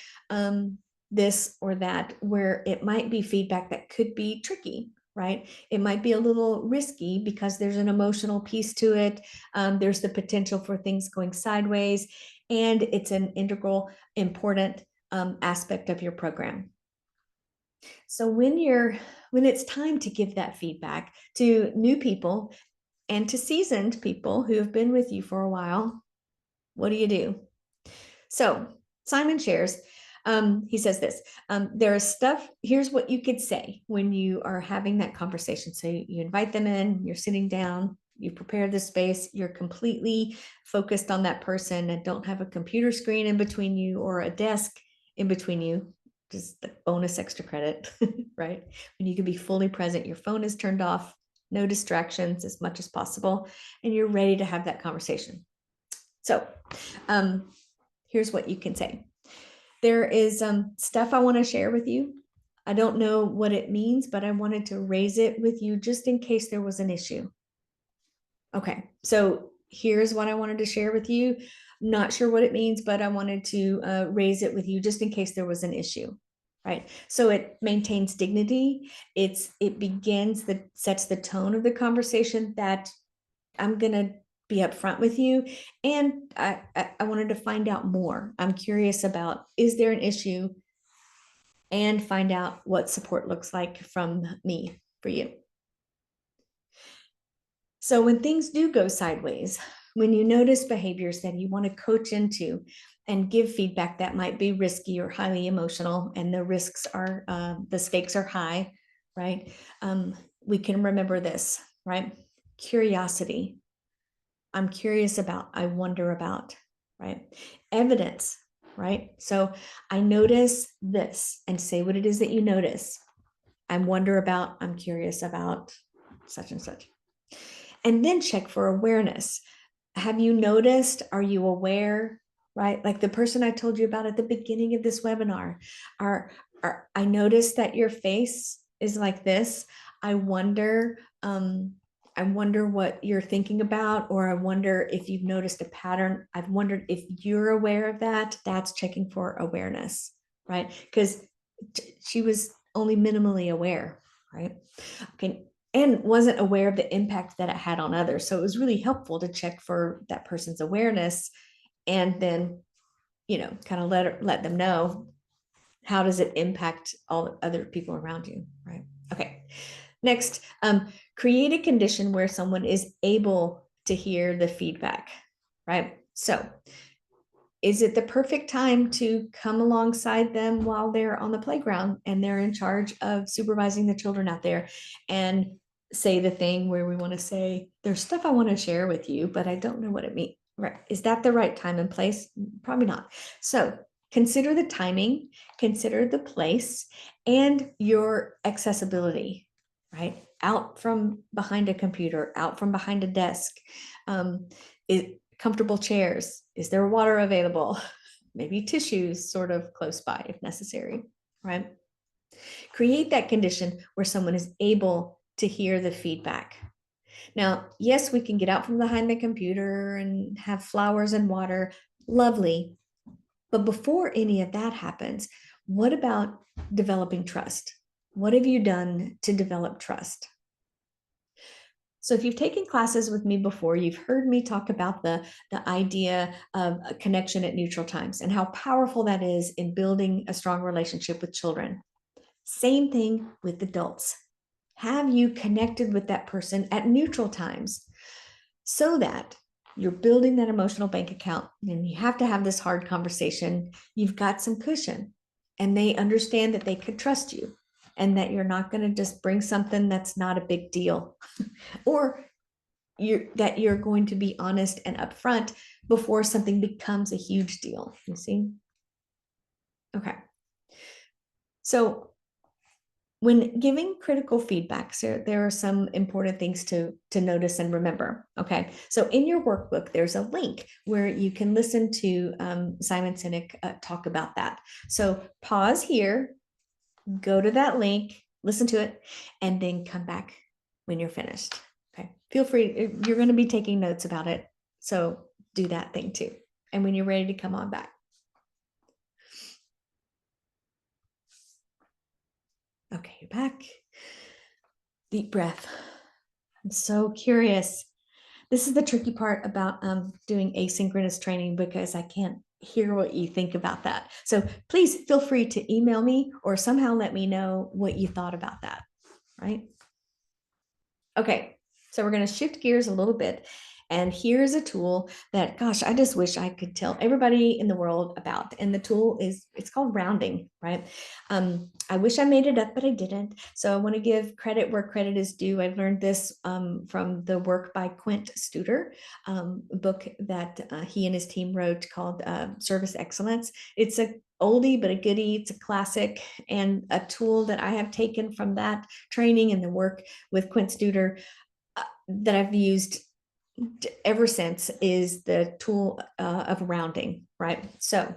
this or that, where it might be feedback that could be tricky, right? It might be a little risky because there's an emotional piece to it. There's the potential for things going sideways, and it's an integral, important aspect of your program. So when it's time to give that feedback to new people and to seasoned people who have been with you for a while, what do? So Simon shares, he says this, there is stuff, here's what you could say when you are having that conversation. So you invite them in, you're sitting down, you prepare the space, you're completely focused on that person and don't have a computer screen in between you or a desk in between you, just the bonus extra credit, right? When you can be fully present, your phone is turned off, no distractions as much as possible, and you're ready to have that conversation. So here's what you can say. There is stuff I want to share with you. I don't know what it means, but I wanted to raise it with you just in case there was an issue. Okay, so here's what I wanted to share with you. Not sure what it means, but I wanted to raise it with you just in case there was an issue, right? So it maintains dignity. It sets the tone of the conversation that I'm going to be upfront with you. And I wanted to find out more. I'm curious about, is there an issue? And find out what support looks like from me for you. So when things do go sideways, when you notice behaviors that you want to coach into and give feedback that might be risky or highly emotional, and the stakes are high, right? We can remember this, right? Curiosity. I'm curious about, I wonder about, right? Evidence, right? So I notice this, and say what it is that you notice. I wonder about, I'm curious about such and such. And then check for awareness. Have you noticed? Are you aware? Right? Like the person I told you about at the beginning of this webinar. I noticed that your face is like this. I wonder, I wonder what you're thinking about, or I wonder if you've noticed a pattern. I've wondered if you're aware of that. That's checking for awareness, right? Because she was only minimally aware, right? Okay, and wasn't aware of the impact that it had on others. So it was really helpful to check for that person's awareness, and then, kind of let them know, how does it impact all the other people around you, right? Okay. Next, create a condition where someone is able to hear the feedback, right? So is it the perfect time to come alongside them while they're on the playground and they're in charge of supervising the children out there, and say the thing where we want to say, there's stuff I want to share with you, but I don't know what it means, right? Is that the right time and place? Probably not. So consider the timing, consider the place, and your accessibility, right? Out from behind a computer, out from behind a desk. Comfortable chairs. Is there water available? Maybe tissues sort of close by if necessary, right? Create that condition where someone is able to hear the feedback. Now, yes, we can get out from behind the computer and have flowers and water. Lovely. But before any of that happens, what about developing trust? What have you done to develop trust? So if you've taken classes with me before, you've heard me talk about the idea of a connection at neutral times and how powerful that is in building a strong relationship with children. Same thing with adults. Have you connected with that person at neutral times so that you're building that emotional bank account, and you have to have this hard conversation? You've got some cushion, and they understand that they could trust you, and that you're not going to just bring something that's not a big deal, or that you're going to be honest and upfront before something becomes a huge deal. You see? Okay. So when giving critical feedback, so there are some important things to notice and remember. Okay. So in your workbook, there's a link where you can listen to Simon Sinek talk about that. So pause here, go to that link, listen to it, and then come back when you're finished. Okay. Feel free, you're going to be taking notes about it. So do that thing too. And when you're ready to come on back. Okay, you're back. Deep breath. I'm so curious. This is the tricky part about doing asynchronous training, because I can't hear what you think about that. So please feel free to email me or somehow let me know what you thought about that, right? Okay, so we're going to shift gears a little bit. And here's a tool that, gosh, I just wish I could tell everybody in the world about. And the tool it's called rounding, right? I wish I made it up, but I didn't. So I want to give credit where credit is due. I've learned this from the work by Quint Studer, a book that he and his team wrote called Service Excellence. It's a oldie but a goodie. It's a classic, and a tool that I have taken from that training and the work with Quint Studer that I've used ever since is the tool of rounding, right? So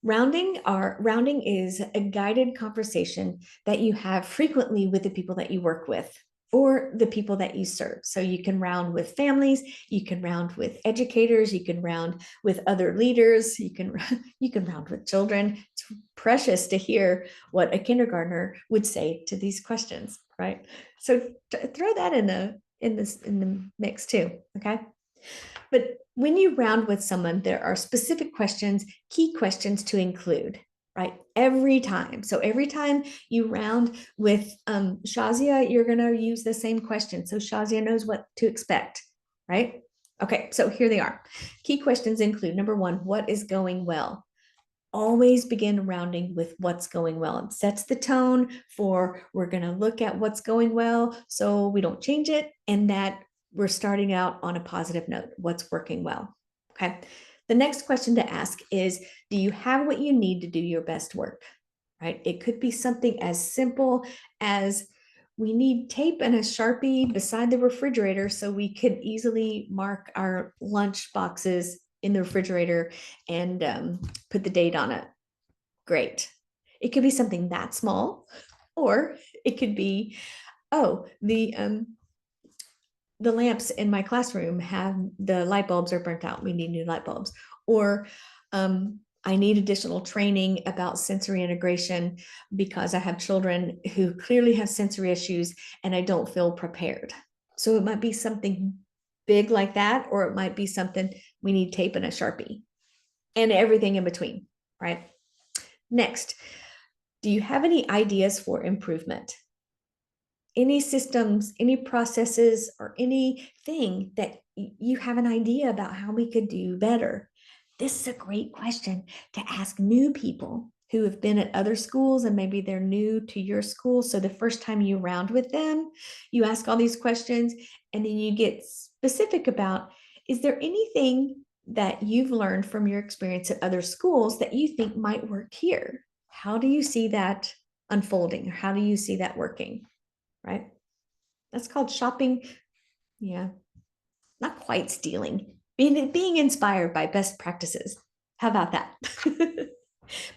rounding is a guided conversation that you have frequently with the people that you work with or the people that you serve. So you can round with families, you can round with educators, you can round with other leaders, you can round with children. It's precious to hear what a kindergartner would say to these questions, right? So throw that in the mix too, okay? But when you round with someone, there are specific questions, key questions to include, right? Every time. So every time you round with Shazia, you're going to use the same question. So Shazia knows what to expect, right? Okay, so here they are. Key questions include number one, what is going well? Always begin rounding with what's going well. It sets the tone for we're going to look at what's going well so we don't change it, and that we're starting out on a positive note, what's working well. Okay. The next question to ask is, do you have what you need to do your best work? Right? It could be something as simple as we need tape and a Sharpie beside the refrigerator so we could easily mark our lunch boxes in the refrigerator and put the date on it. Great. It could be something that small, or it could be, oh, the lamps in my classroom have the light bulbs are burnt out. We need new light bulbs. Or I need additional training about sensory integration because I have children who clearly have sensory issues and I don't feel prepared. So it might be something big like that, or it might be something we need tape and a Sharpie and everything in between, right? Next, do you have any ideas for improvement? Any systems, any processes, or anything that you have an idea about how we could do better? This is a great question to ask new people who have been at other schools and maybe they're new to your school. So the first time you round with them, you ask all these questions and then you get specific about, is there anything that you've learned from your experience at other schools that you think might work here? How do you see that unfolding? How do you see that working? Right? That's called shopping. Yeah, not quite stealing, being inspired by best practices. How about that?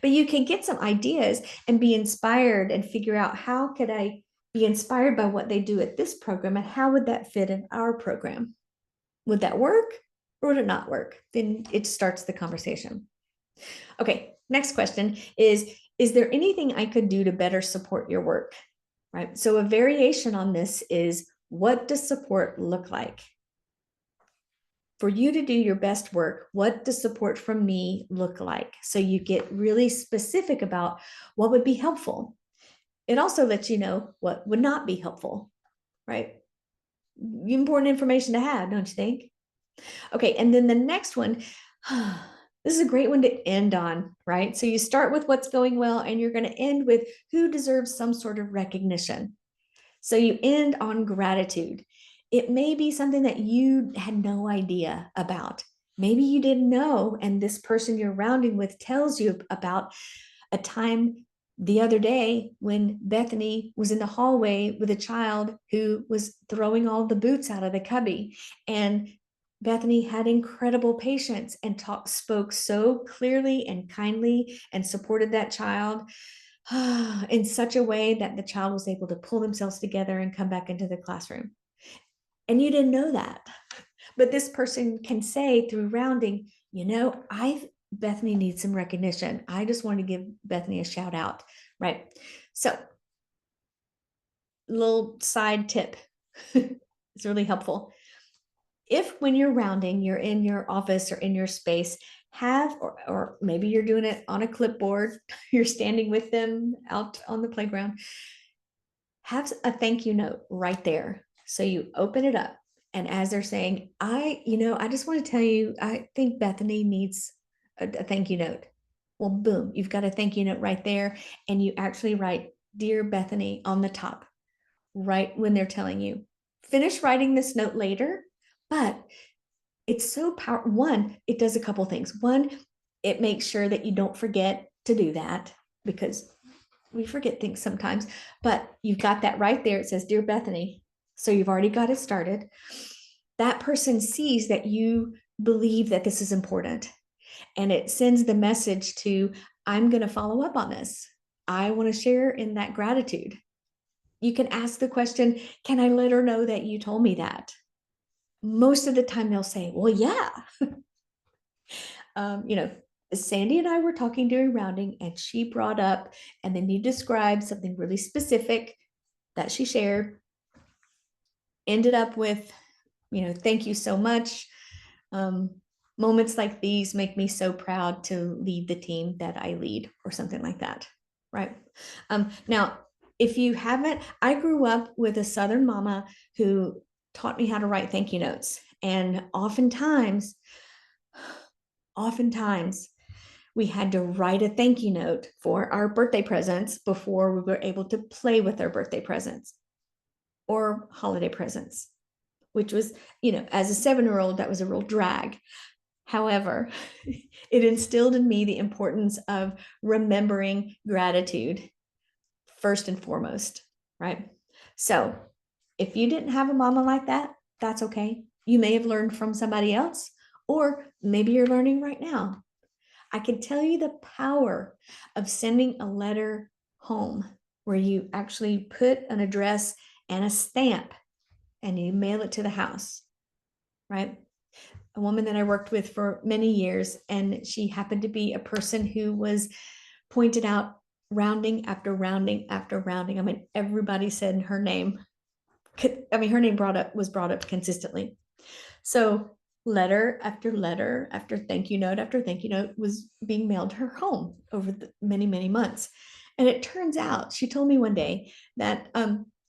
But you can get some ideas and be inspired and figure out, how could I be inspired by what they do at this program and how would that fit in our program? Would that work or would it not work? Then it starts the conversation. Okay, next question is there anything I could do to better support your work? Right? So a variation on this is, what does support look like? For you to do your best work, what does support from me look like? So you get really specific about what would be helpful. It also lets you know what would not be helpful, right? Important information to have, don't you think? Okay, and then the next one, this is a great one to end on, right? So you start with what's going well, and you're going to end with who deserves some sort of recognition. So you end on gratitude. It may be something that you had no idea about. Maybe you didn't know, and this person you're rounding with tells you about a time the other day when Bethany was in the hallway with a child who was throwing all the boots out of the cubby. And Bethany had incredible patience and spoke so clearly and kindly and supported that child in such a way that the child was able to pull themselves together and come back into the classroom. And you didn't know that. But this person can say through rounding, Bethany needs some recognition. I just want to give Bethany a shout out, right? So, little side tip. It's really helpful. If when you're rounding, you're in your office or in your space, or maybe you're doing it on a clipboard, you're standing with them out on the playground, have a thank you note right there. So you open it up, and as they're saying, I just want to tell you, I think Bethany needs a thank you note. Well, boom, you've got a thank you note right there, and you actually write Dear Bethany on the top, right when they're telling you. Finish writing this note later, but it's so powerful. One, it does a couple things. One, it makes sure that you don't forget to do that, because we forget things sometimes, but you've got that right there. It says, Dear Bethany. So you've already got it started. That person sees that you believe that this is important, and it sends the message to, I'm going to follow up on this. I want to share in that gratitude. You can ask the question, can I let her know that you told me that? Most of the time they'll say, well, yeah. Sandy and I were talking during rounding, and she brought up, and then you described something really specific that she shared, ended up with, thank you so much. Moments like these make me so proud to lead the team that I lead, or something like that, right? Now, if you haven't, I grew up with a Southern mama who taught me how to write thank you notes. And oftentimes we had to write a thank you note for our birthday presents before we were able to play with our birthday presents or holiday presents, which was, as a 7-year-old, that was a real drag. However, it instilled in me the importance of remembering gratitude first and foremost, right? So if you didn't have a mama like that, that's okay. You may have learned from somebody else, or maybe you're learning right now. I can tell you the power of sending a letter home where you actually put an address and a stamp and you mail it to the house, right? A woman that I worked with for many years, and she happened to be a person who was pointed out rounding after rounding after rounding. I mean, everybody said her name. Her name was brought up consistently. So letter after letter after thank you note after thank you note was being mailed to her home over the many, many months. And it turns out, she told me one day that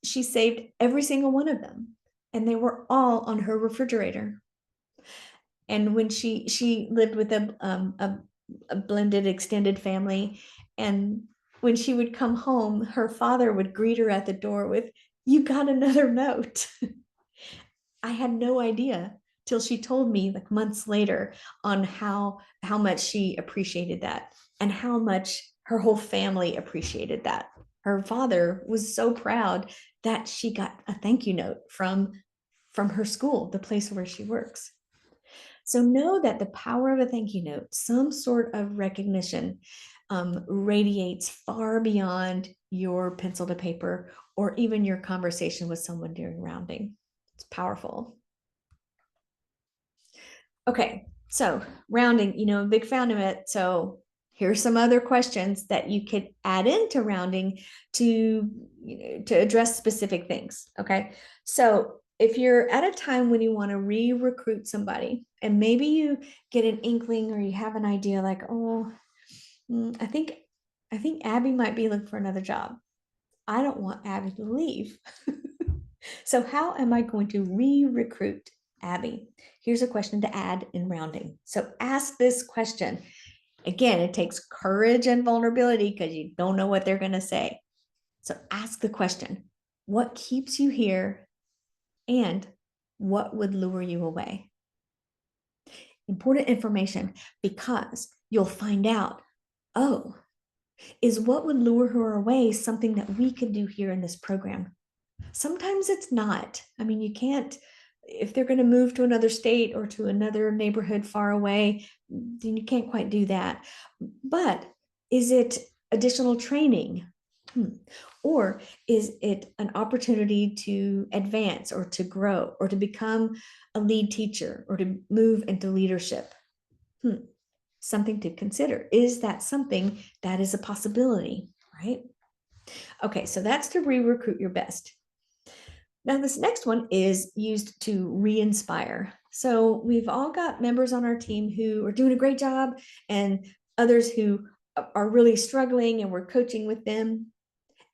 she saved every single one of them, and they were all on her refrigerator. And when she lived with a blended extended family, and when she would come home, her father would greet her at the door with, "You got another note." I had no idea till she told me like months later on how much she appreciated that and how much her whole family appreciated that. Her father was so proud that she got a thank you note from her school, the place where she works. So know that the power of a thank you note, some sort of recognition, radiates far beyond your pencil to paper or even your conversation with someone during rounding. It's powerful. Okay, so rounding, big fan of it. So here's some other questions that you could add into rounding to address specific things. Okay, so if you're at a time when you want to re-recruit somebody, and maybe you get an inkling or you have an idea like, oh, I think Abby might be looking for another job. I don't want Abby to leave. So how am I going to re-recruit Abby? Here's a question to add in rounding. So ask this question. Again, it takes courage and vulnerability because you don't know what they're going to say. So ask the question, what keeps you here and what would lure you away? Important information, because you'll find out, oh, is what would lure her away something that we could do here in this program? Sometimes it's not. I mean, you can't, if they're going to move to another state or to another neighborhood far away, then you can't quite do that. But is it additional training? Or is it an opportunity to advance or to grow or to become a lead teacher or to move into leadership? Something to consider. Is that something that is a possibility, right? Okay, so that's to re-recruit your best. Now, this next one is used to re-inspire. So we've all got members on our team who are doing a great job and others who are really struggling, and we're coaching with them.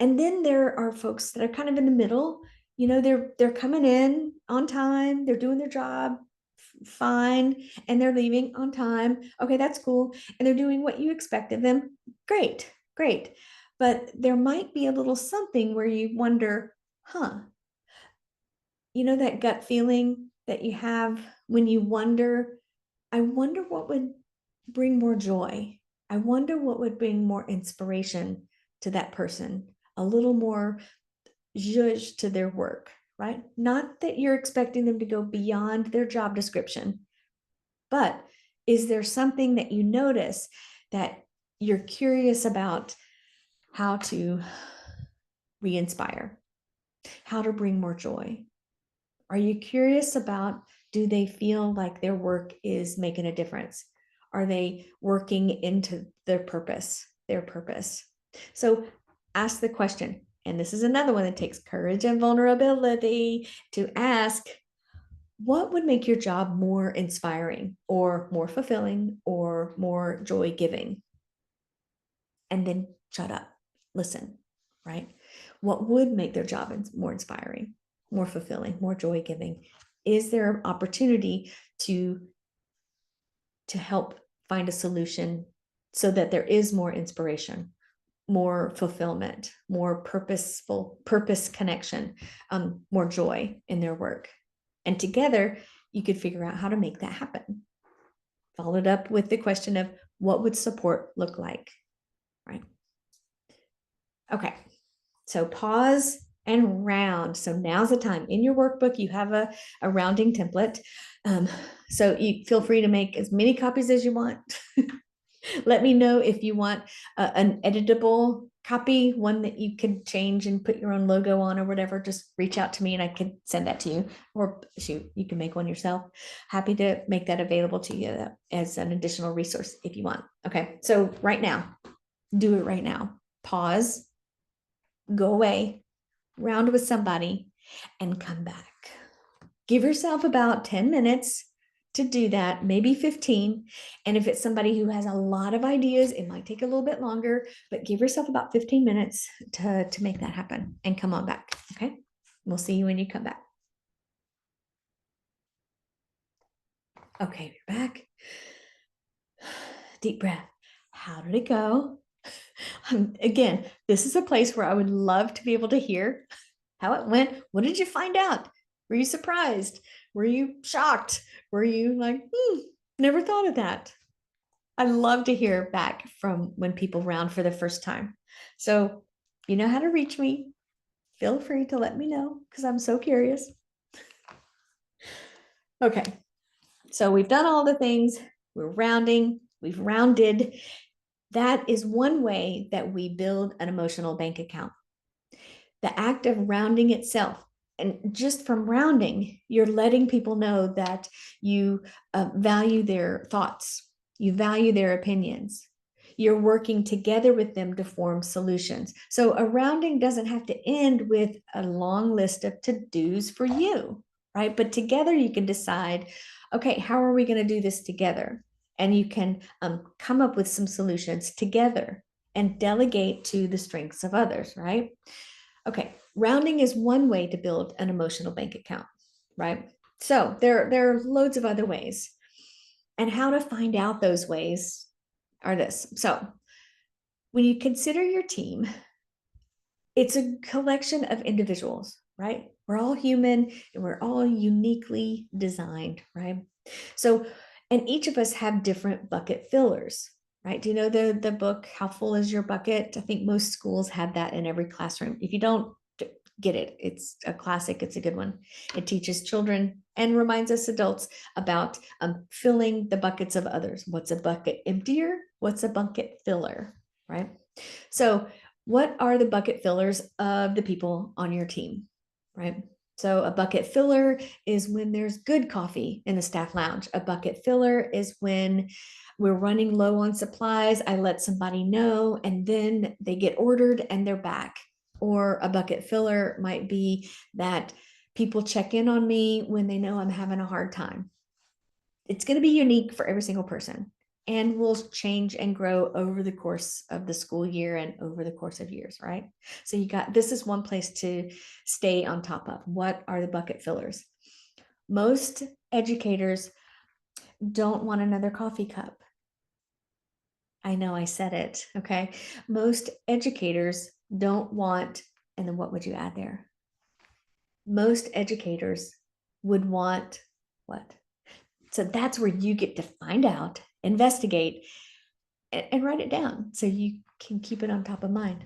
And then there are folks that are kind of in the middle. They're coming in on time, they're doing their job fine, and they're leaving on time. Okay, that's cool. And they're doing what you expect of them. Great, great. But there might be a little something where you wonder, that gut feeling that you have when you wonder, I wonder what would bring more joy. I wonder what would bring more inspiration to that person, a little more zhuzh to their work, right? Not that you're expecting them to go beyond their job description, but is there something that you notice that you're curious about how to re-inspire, how to bring more joy? Are you curious about, do they feel like their work is making a difference? Are they working into their purpose? So ask the question, and this is another one that takes courage and vulnerability to ask, what would make your job more inspiring or more fulfilling or more joy giving? And then shut up, listen, right? What would make their job more inspiring, more fulfilling, more joy giving? Is there an opportunity to help find a solution so that there is more inspiration, more fulfillment, more purpose connection, more joy in their work? And together, you could figure out how to make that happen. Followed up with the question of what would support look like, right? Okay, so pause and round. So now's the time. In your workbook, you have a rounding template. So you feel free to make as many copies as you want. Let me know if you want an editable copy, one that you could change and put your own logo on or whatever. Just reach out to me and I can send that to you. Or shoot, you can make one yourself. Happy to make that available to you as an additional resource if you want. Okay, so right now, do it right now. Pause, go away, round with somebody, and come back. Give yourself about 10 minutes to do that, maybe 15. And if it's somebody who has a lot of ideas, it might take a little bit longer, but give yourself about 15 minutes to make that happen and come on back. Okay. We'll see you when you come back. Okay, we're back. Deep breath. How did it go? Again, this is a place where I would love to be able to hear how it went. What did you find out? Were you surprised? Were you shocked? Were you like, never thought of that? I love to hear back from when people round for the first time. So you know how to reach me. Feel free to let me know because I'm so curious. Okay, so we've done all the things. We're rounding. We've rounded. That is one way that we build an emotional bank account. The act of rounding itself, and just from rounding, you're letting people know that you value their thoughts, you value their opinions. You're working together with them to form solutions. So a rounding doesn't have to end with a long list of to-dos for you, right? But together you can decide, okay, how are we going to do this together? And you can come up with some solutions together and delegate to the strengths of others, right? Okay, rounding is one way to build an emotional bank account, right? So there are loads of other ways. And how to find out those ways are this. So when you consider your team, it's a collection of individuals, right? We're all human and we're all uniquely designed, right? So, and each of us have different bucket fillers, right? Do you know the book, How Full is Your Bucket? I think most schools have that in every classroom. If you don't, get it. It's a classic. It's a good one. It teaches children and reminds us adults about filling the buckets of others. What's a bucket emptier? What's a bucket filler, right? So what are the bucket fillers of the people on your team, right? So a bucket filler is when there's good coffee in the staff lounge. A bucket filler is when we're running low on supplies. I let somebody know and then they get ordered and they're back. Or a bucket filler might be that people check in on me when they know I'm having a hard time. It's going to be unique for every single person and will change and grow over the course of the school year and over the course of years, right? So this is one place to stay on top of. What are the bucket fillers? Most educators don't want another coffee cup. I know I said it, okay? Most educators don't want, and then what would you add there? Most educators would want what? So that's where you get to find out, investigate, and write it down so you can keep it on top of mind.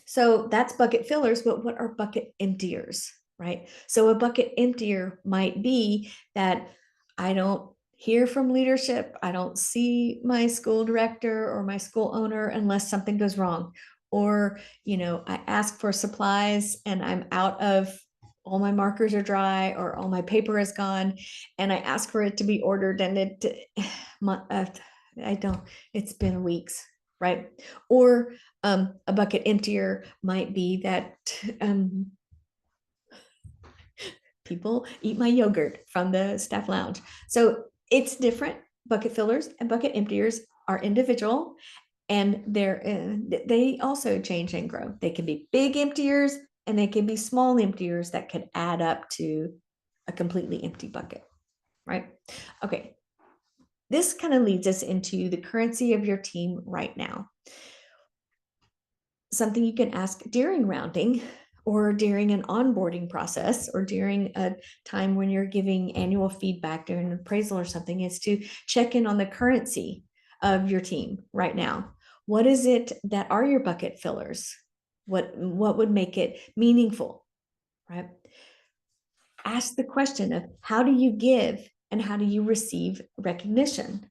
So that's bucket fillers, but what are bucket emptiers, right? So a bucket emptier might be that I don't hear from leadership. I don't see my school director or my school owner unless something goes wrong. Or, I ask for supplies and I'm out of, all my markers are dry or all my paper is gone. And I ask for it to be ordered and I don't, it's been weeks, right? Or a bucket emptier might be that people eat my yogurt from the staff lounge. So it's different. Bucket fillers and bucket emptiers are individual and they also change and grow. They can be big emptiers and they can be small emptiers that could add up to a completely empty bucket, right? Okay. This kind of leads us into the currency of your team right now. Something you can ask during rounding or during an onboarding process or during a time when you're giving annual feedback during an appraisal or something is to check in on the currency of your team right now. What is it that are your bucket fillers? What would make it meaningful, right? Ask the question of how do you give and how do you receive recognition,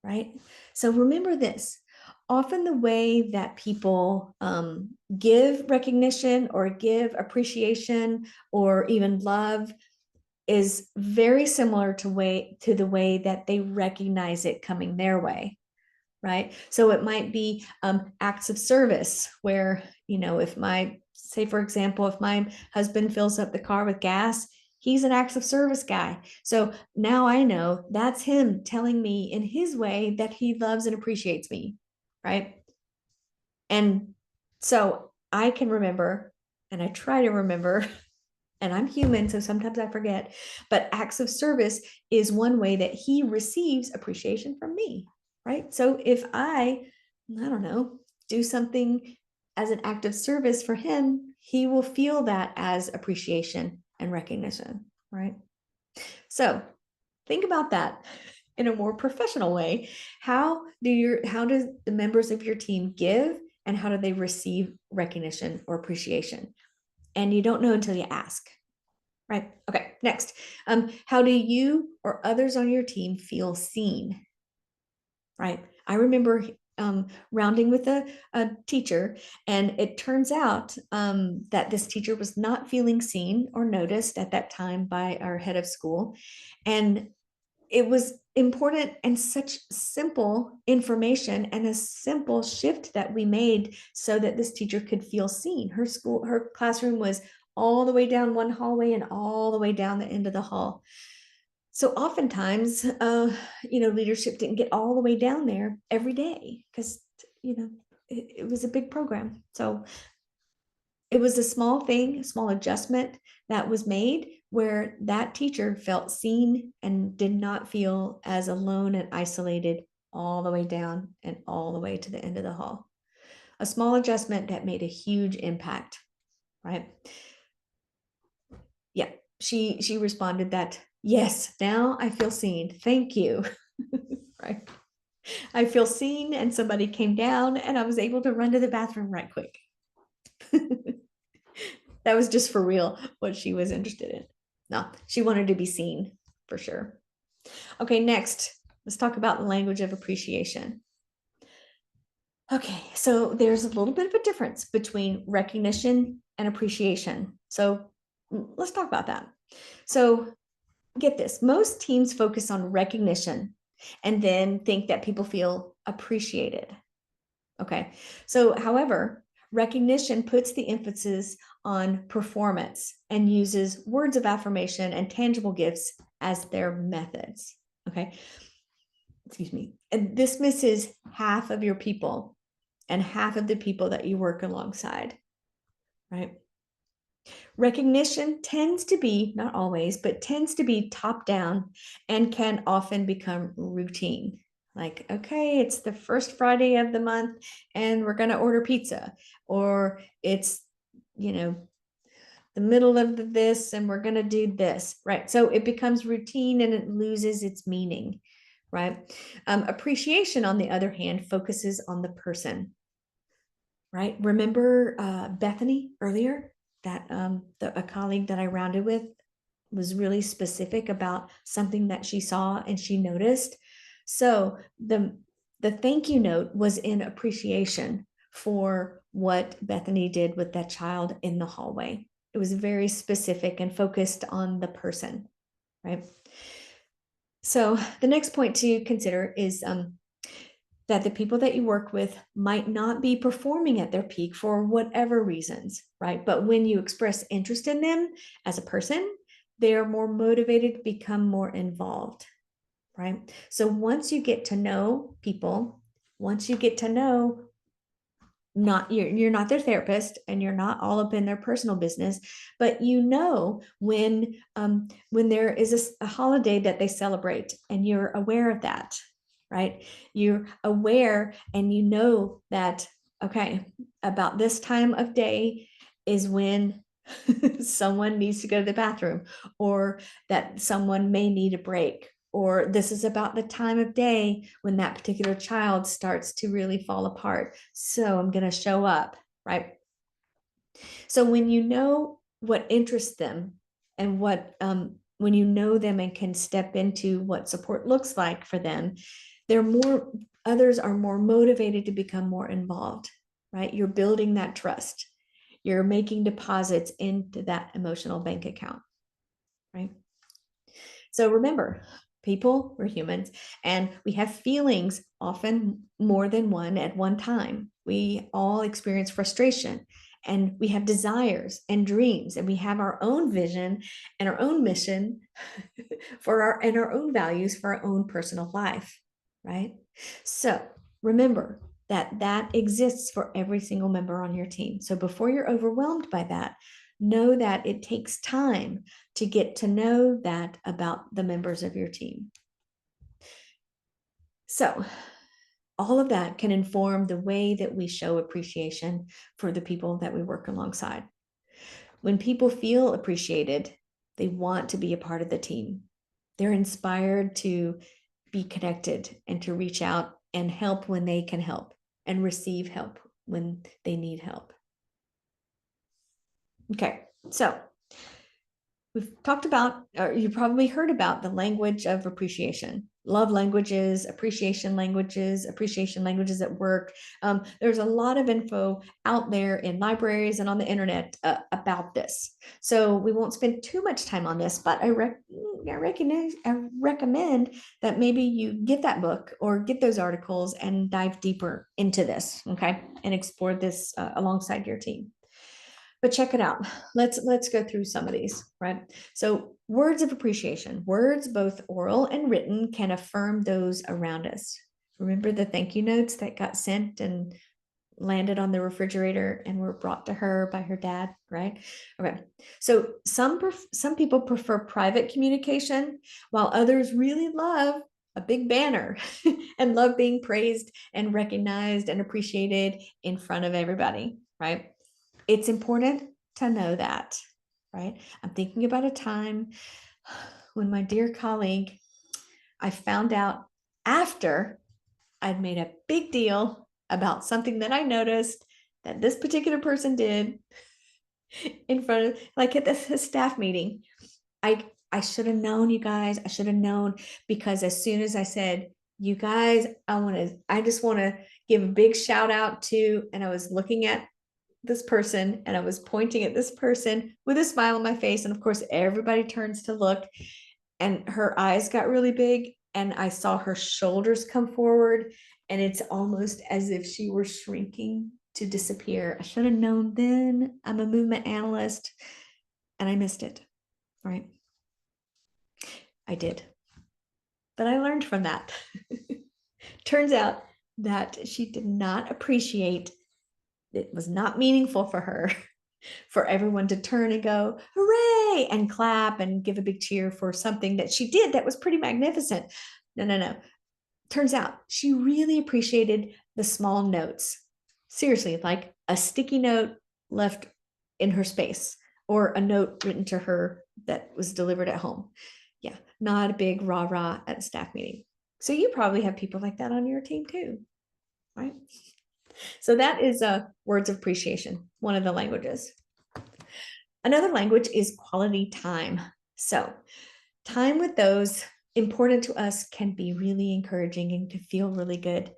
right? So remember this. Often the way that people give recognition or give appreciation or even love is very similar to the way that they recognize it coming their way, right? So it might be acts of service where, if say for example, if my husband fills up the car with gas, he's an acts of service guy. So now I know that's him telling me in his way that he loves and appreciates me, right? And so I can remember, and I try to remember, and I'm human, so sometimes I forget, but acts of service is one way that he receives appreciation from me, right? So if I don't know, do something as an act of service for him, he will feel that as appreciation and recognition, right? So think about that in a more professional way. How do the members of your team give and how do they receive recognition or appreciation? And you don't know until you ask. Right. Okay. Next, how do you or others on your team feel seen? Right. I remember rounding with a teacher, and it turns out that this teacher was not feeling seen or noticed at that time by our head of school. And it was important and such simple information and a simple shift that we made so that this teacher could feel seen. Her classroom was all the way down one hallway and all the way down the end of the hall. So oftentimes, leadership didn't get all the way down there every day because, it was a big program. So it was a small thing, a small adjustment that was made where that teacher felt seen and did not feel as alone and isolated all the way down and all the way to the end of the hall. A small adjustment that made a huge impact, right? Yeah, she responded that, yes, now I feel seen. Thank you. Right. I feel seen, and somebody came down and I was able to run to the bathroom right quick. That was just for real what she was interested in. No, she wanted to be seen for sure. Okay, next, let's talk about the language of appreciation. Okay, so there's a little bit of a difference between recognition and appreciation. So let's talk about that. So get this, most teams focus on recognition and then think that people feel appreciated. Okay, so however, recognition puts the emphasis on performance and uses words of affirmation and tangible gifts as their methods. Okay, excuse me. And this misses half of your people and half of the people that you work alongside, right? Recognition tends to be, not always, but tends to be top down and can often become routine. Like, okay, it's the first Friday of the month and we're going to order pizza, or it's, the middle of this and we're going to do this, right? So it becomes routine and it loses its meaning, right? Appreciation, on the other hand, focuses on the person, right? Remember Bethany earlier, that a colleague that I rounded with was really specific about something that she saw and she noticed. So the thank you note was in appreciation for what Bethany did with that child in the hallway. It was very specific and focused on the person, right? So the next point to consider is that the people that you work with might not be performing at their peak for whatever reasons, right? But when you express interest in them as a person, they are more motivated to become more involved, right? So once you get to know people, once you get to know not you're not their therapist, and you're not all up in their personal business, but when there is a holiday that they celebrate, and you're aware of that, right? You're aware, and you know that, okay, about this time of day is when someone needs to go to the bathroom, or that someone may need a break, or this is about the time of day when that particular child starts to really fall apart. So I'm going to show up, right? So when you know what interests them, and when you know them and can step into what support looks like for them, others are more motivated to become more involved, right? You're building that trust. You're making deposits into that emotional bank account, right? So remember, we're humans, and we have feelings, often more than one at one time. We all experience frustration, and we have desires and dreams, and we have our own vision and our own mission and our own values for our own personal life, right? So remember that exists for every single member on your team. So before you're overwhelmed by that, know that it takes time to get to know that about the members of your team. So all of that can inform the way that we show appreciation for the people that we work alongside. When people feel appreciated, they want to be a part of the team. They're inspired to be connected and to reach out and help when they can help, and receive help when they need help. Okay, so we've talked about, or you probably heard about, the language of appreciation. Love languages, appreciation languages at work. There's a lot of info out there in libraries and on the internet about this. So we won't spend too much time on this, but I recommend that maybe you get that book or get those articles and dive deeper into this, okay, and explore this alongside your team. But check it out. Let's go through some of these, right? So words of appreciation, words both oral and written, can affirm those around us. Remember the thank you notes that got sent and landed on the refrigerator and were brought to her by her dad, right? Okay. So some people prefer private communication, while others really love a big banner and love being praised and recognized and appreciated in front of everybody, right? It's important to know that, right? I'm thinking about a time when my dear colleague, I found out after I'd made a big deal about something that I noticed that this particular person did in front of, like, at this staff meeting. I should have known, you guys. I should have known, because as soon as I said, you guys, I just want to give a big shout out to, and I was looking at this person and I was pointing at this person with a smile on my face. And of course, everybody turns to look, and her eyes got really big, and I saw her shoulders come forward, and it's almost as if she were shrinking to disappear. I should have known then. I'm a movement analyst, and I missed it, right? I did. But I learned from that. Turns out that she did not appreciate, it was not meaningful for her for everyone to turn and go, hooray, and clap and give a big cheer for something that she did that was pretty magnificent. No. Turns out she really appreciated the small notes. Seriously, like a sticky note left in her space, or a note written to her that was delivered at home. Yeah, not a big rah rah at a staff meeting. So you probably have people like that on your team too, right? So that is words of appreciation, one of the languages. Another language is quality time. So time with those important to us can be really encouraging and can feel really good.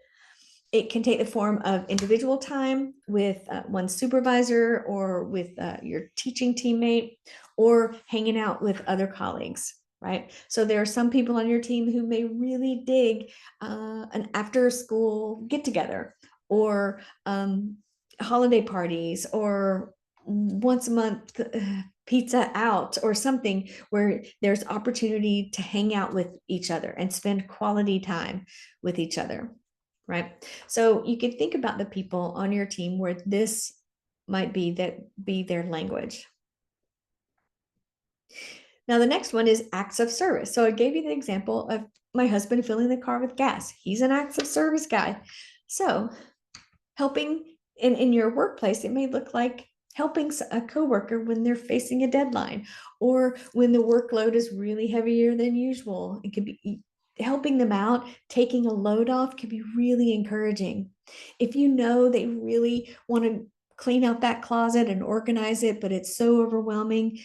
It can take the form of individual time with one supervisor, or with your teaching teammate, or hanging out with other colleagues, right? So there are some people on your team who may really dig an after school get together, or holiday parties, or once a month pizza out, or something where there's opportunity to hang out with each other and spend quality time with each other. right? So you could think about the people on your team where this might be their language. Now, the next one is acts of service. So I gave you the example of my husband filling the car with gas. He's an acts of service guy. So helping in your workplace, it may look like helping a coworker when they're facing a deadline or when the workload is really heavier than usual. It could be helping them out, taking a load off can be really encouraging. If you know they really want to clean out that closet and organize it, but it's so overwhelming,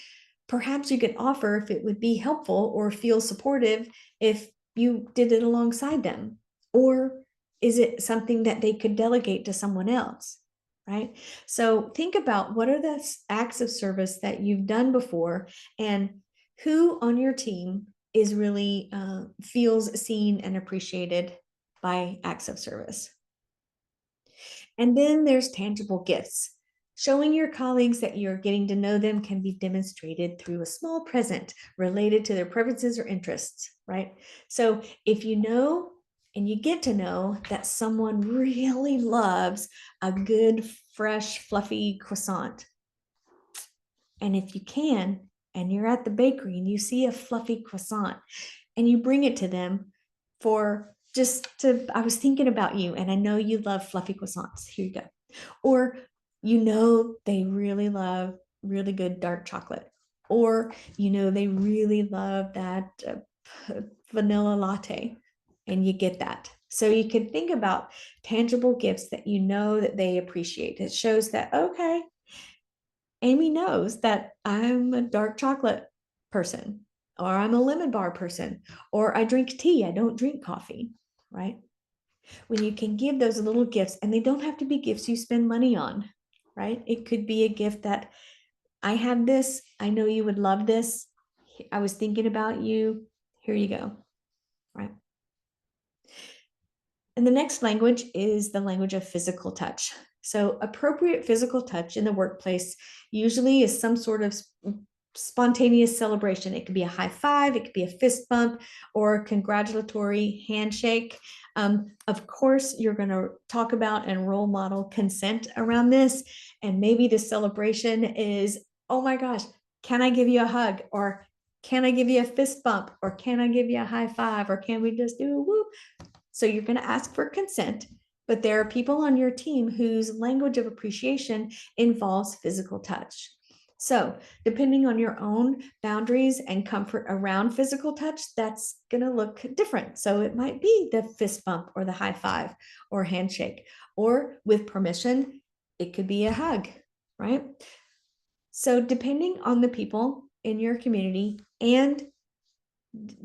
perhaps you could offer if it would be helpful or feel supportive if you did it alongside them. Or is it something that they could delegate to someone else? Right. So think about what are the acts of service that you've done before and who on your team is really feels seen and appreciated by acts of service. And then there's tangible gifts. Showing your colleagues that you're getting to know them can be demonstrated through a small present related to their preferences or interests, right? So if you know and you get to know that someone really loves a good, fresh, fluffy croissant, and if you can, and you're at the bakery and you see a fluffy croissant and you bring it to them for just to, I was thinking about you and I know you love fluffy croissants. Here you go. Or you know they really love really good dark chocolate. Or you know they really love that vanilla latte and you get that. So you can think about tangible gifts that you know that they appreciate. It shows that, okay, Amy knows that I'm a dark chocolate person, or I'm a lemon bar person, or I drink tea, I don't drink coffee, right? When you can give those little gifts, and they don't have to be gifts you spend money on, right? It could be a gift that I have this, I know you would love this. I was thinking about you. Here you go, right? And the next language is the language of physical touch. So, appropriate physical touch in the workplace usually is some sort of spontaneous celebration. It could be a high five, it could be a fist bump, or a congratulatory handshake. Of course, you're going to talk about and role model consent around this. And maybe the celebration is, oh my gosh, can I give you a hug? Or can I give you a fist bump? Or can I give you a high five? Or can we just do a whoop? So you're going to ask for consent, but there are people on your team whose language of appreciation involves physical touch. So, depending on your own boundaries and comfort around physical touch, that's going to look different. So, it might be the fist bump or the high five or handshake, or with permission, it could be a hug, right? So, depending on the people in your community and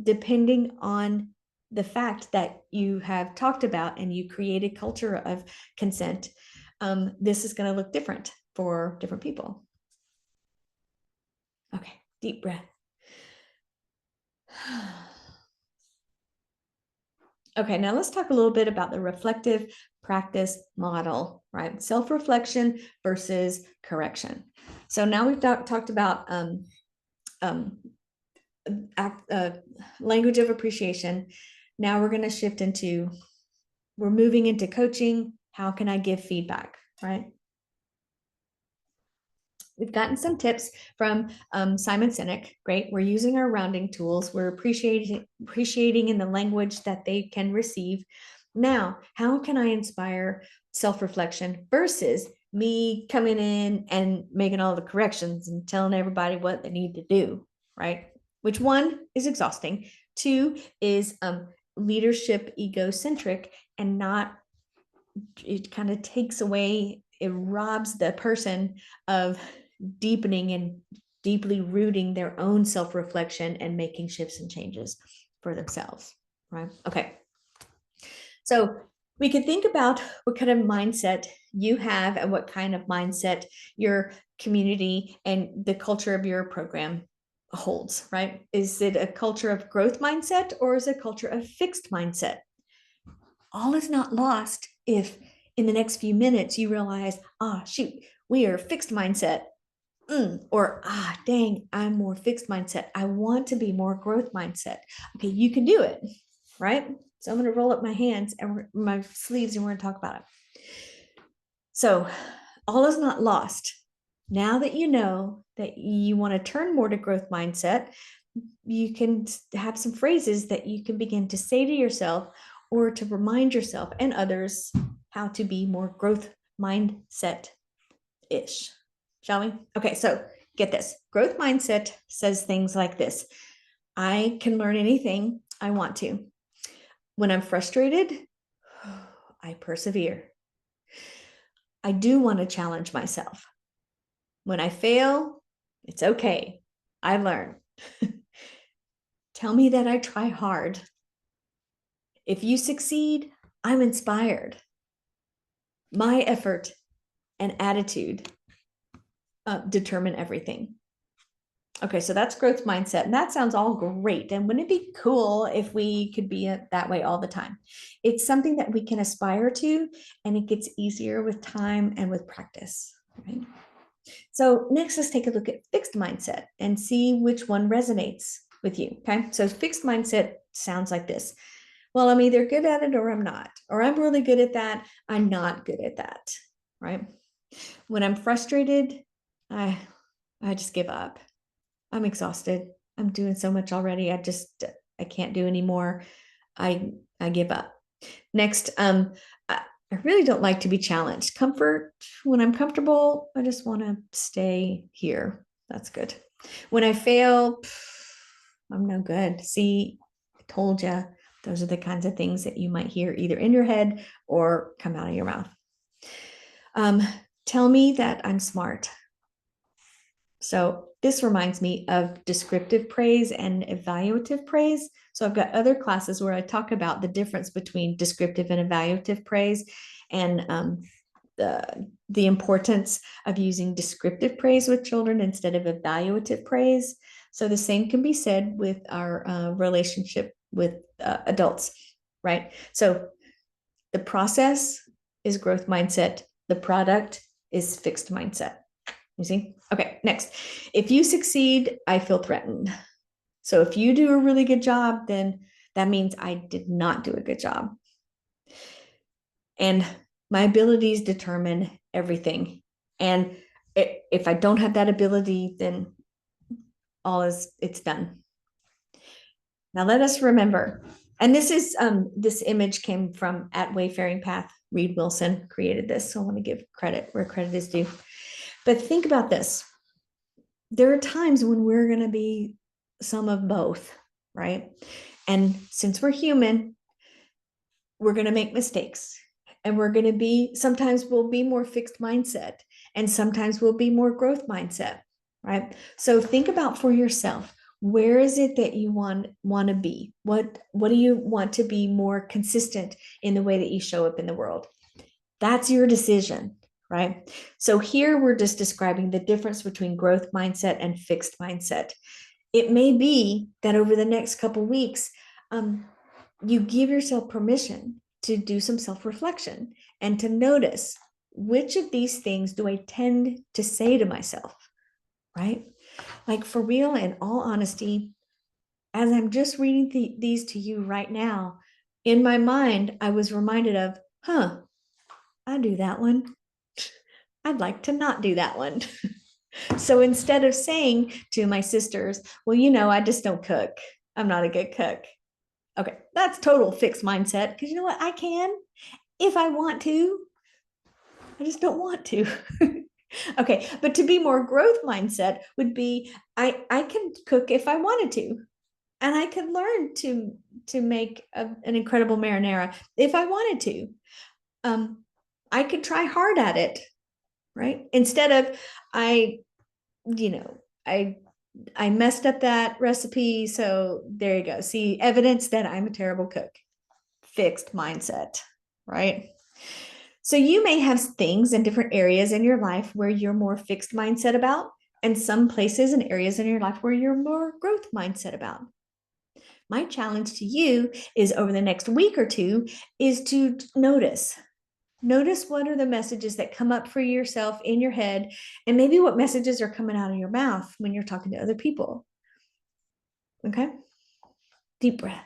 depending on the fact that you have talked about and you create a culture of consent, this is going to look different for different people. Okay, deep breath. Okay, now let's talk a little bit about the reflective practice model, right? Self-reflection versus correction. So now we've talked about language of appreciation. Now we're going to shift into, we're moving into coaching. How can I give feedback, right? We've gotten some tips from Simon Sinek. Great. We're using our rounding tools. We're appreciating in the language that they can receive. Now, how can I inspire self-reflection versus me coming in and making all the corrections and telling everybody what they need to do, right? Which one is exhausting. Two is leadership egocentric and not, it kind of takes away, it robs the person of deepening and deeply rooting their own self-reflection and making shifts and changes for themselves, right? Okay. So we could think about what kind of mindset you have and what kind of mindset your community and the culture of your program holds, right? Is it a culture of growth mindset or is it a culture of fixed mindset? All is not lost if in the next few minutes you realize, shoot, we are fixed mindset. Or, dang, I'm more fixed mindset. I want to be more growth mindset. Okay, you can do it, right? So I'm going to roll up my hands and my sleeves, and we're going to talk about it. So all is not lost. Now that you know that you want to turn more to growth mindset, you can have some phrases that you can begin to say to yourself or to remind yourself and others how to be more growth mindset-ish. Shall we? Okay, so get this. Growth mindset says things like this. I can learn anything I want to. When I'm frustrated, I persevere. I do want to challenge myself. When I fail, it's okay. I learn. Tell me that I try hard. If you succeed, I'm inspired. My effort and attitude determine everything. Okay, so that's growth mindset. And that sounds all great. And wouldn't it be cool if we could be that way all the time? It's something that we can aspire to, and it gets easier with time and with practice, right? So next, let's take a look at fixed mindset and see which one resonates with you. Okay, so fixed mindset sounds like this. Well, I'm either good at it or I'm not, or I'm really good at that. I'm not good at that, right? When I'm frustrated, I just give up. I'm exhausted. I'm doing so much already. I can't do anymore. I give up. Next, I really don't like to be challenged. Comfort, when I'm comfortable, I just want to stay here. That's good. When I fail, I'm no good. See, I told you. Those are the kinds of things that you might hear either in your head or come out of your mouth. Tell me that I'm smart. So this reminds me of descriptive praise and evaluative praise. So I've got other classes where I talk about the difference between descriptive and evaluative praise, and the importance of using descriptive praise with children instead of evaluative praise. So the same can be said with our relationship with adults, right? So the process is growth mindset. The product is fixed mindset. You see? Okay, next. If you succeed, I feel threatened. So if you do a really good job, then that means I did not do a good job. And my abilities determine everything. And if I don't have that ability, then it's done. Now let us remember, and this image came from at Wayfaring Path. Reed Wilson created this, so I want to give credit where credit is due. But think about this. There are times when we're going to be some of both, right? And since we're human, we're going to make mistakes, and sometimes we'll be more fixed mindset, and sometimes we'll be more growth mindset, right? So think about for yourself, where is it that you want to be? What do you want to be more consistent in the way that you show up in the world? That's your decision, right? So here we're just describing the difference between growth mindset and fixed mindset. It may be that over the next couple of weeks, you give yourself permission to do some self-reflection and to notice, which of these things do I tend to say to myself, right? Like, for real, in all honesty, as I'm just reading these to you right now, in my mind, I was reminded of, I do that one. I'd like to not do that one. So instead of saying to my sisters, well, I just don't cook. I'm not a good cook. Okay, that's total fixed mindset, because you know what? I can if I want to. I just don't want to. Okay, but to be more growth mindset would be I can cook if I wanted to. And I could learn to make an incredible marinara if I wanted to. I could try hard at it, right? Instead of I, I messed up that recipe, so there you go. See, evidence that I'm a terrible cook. Fixed mindset, right? So you may have things in different areas in your life where you're more fixed mindset about, and some places and areas in your life where you're more growth mindset about. My challenge to you is, over the next week or two, is to notice what are the messages that come up for yourself in your head, and maybe what messages are coming out of your mouth when you're talking to other people. Okay? Deep breath.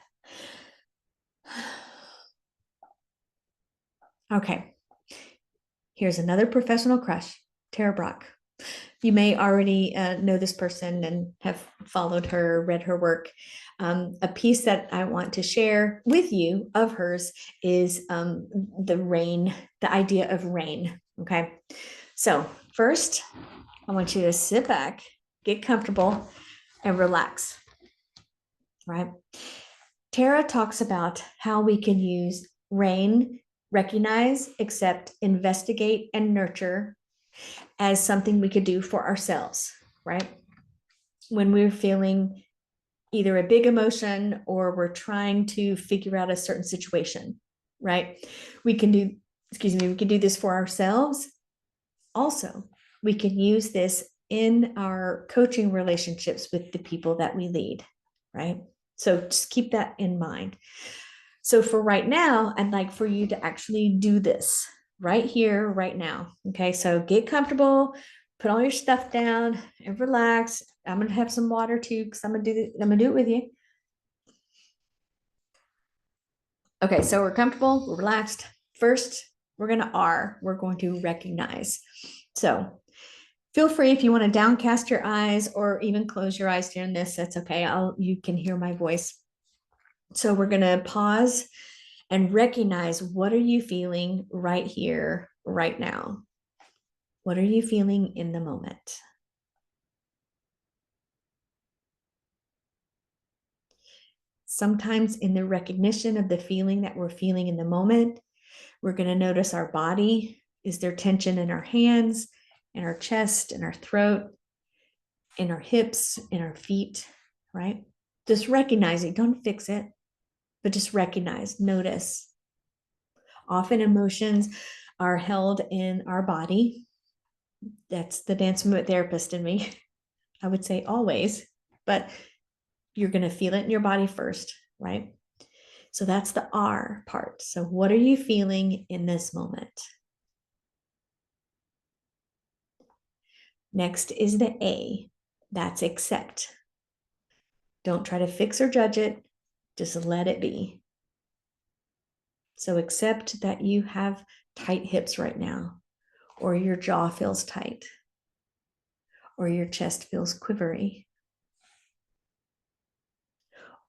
Okay, here's another professional crush, Tara Brach. You may already know this person and have followed her, read her work. A piece that I want to share with you of hers is the idea of rain. Okay. So, first, I want you to sit back, get comfortable, and relax. Right. Tara talks about how we can use rain, recognize, accept, investigate, and nurture as something we could do for ourselves, right? When we're feeling either a big emotion or we're trying to figure out a certain situation, right? We can do, we can do this for ourselves. Also, we can use this in our coaching relationships with the people that we lead, right? So just keep that in mind. So for right now, I'd like for you to actually do this right here, right now. Okay, so get comfortable, put all your stuff down and relax. I'm gonna have some water too, because I'm gonna do it with you. Okay, so we're comfortable, we're relaxed. First, we're going to recognize. So feel free if you want to downcast your eyes or even close your eyes during this, that's okay. You can hear my voice. So we're gonna pause and recognize, what are you feeling right here, right now? What are you feeling in the moment? Sometimes in the recognition of the feeling that we're feeling in the moment, we're going to notice our body. Is there tension in our hands, in our chest, in our throat, in our hips, in our feet, right? Just recognizing, don't fix it, but just recognize, notice. Often emotions are held in our body. That's the dance movement therapist in me. I would say always, but you're going to feel it in your body first, right? So that's the R part. So what are you feeling in this moment? Next is the A. That's accept. Don't try to fix or judge it. Just let it be. So accept that you have tight hips right now, or your jaw feels tight, or your chest feels quivery,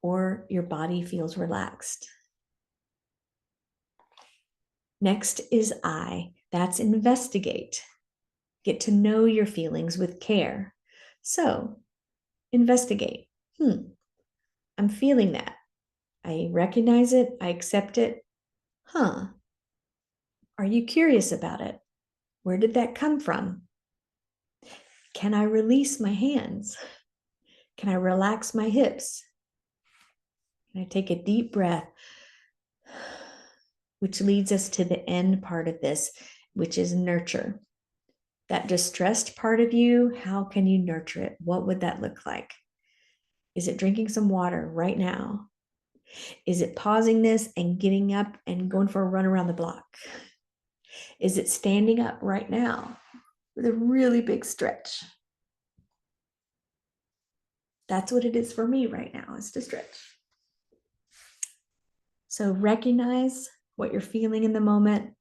or your body feels relaxed. Next is I. That's investigate. Get to know your feelings with care. So investigate. I'm feeling that. I recognize it. I accept it. Are you curious about it? Where did that come from? Can I release my hands? Can I relax my hips? Can I take a deep breath? Which leads us to the end part of this, which is nurture. That distressed part of you, how can you nurture it? What would that look like? Is it drinking some water right now? Is it pausing this and getting up and going for a run around the block? Is it standing up right now with a really big stretch? That's what it is for me right now, is to stretch. So recognize what you're feeling in the moment,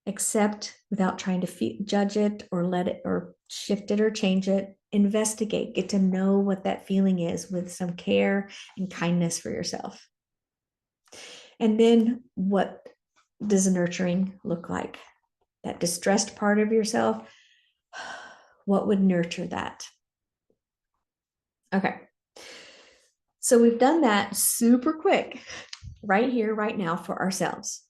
accept without trying to judge it or let it or shift it or change it, investigate, get to know what that feeling is with some care and kindness for yourself. And then what does nurturing look like? That distressed part of yourself, what would nurture that? Okay. So we've done that super quick right here, right now for ourselves.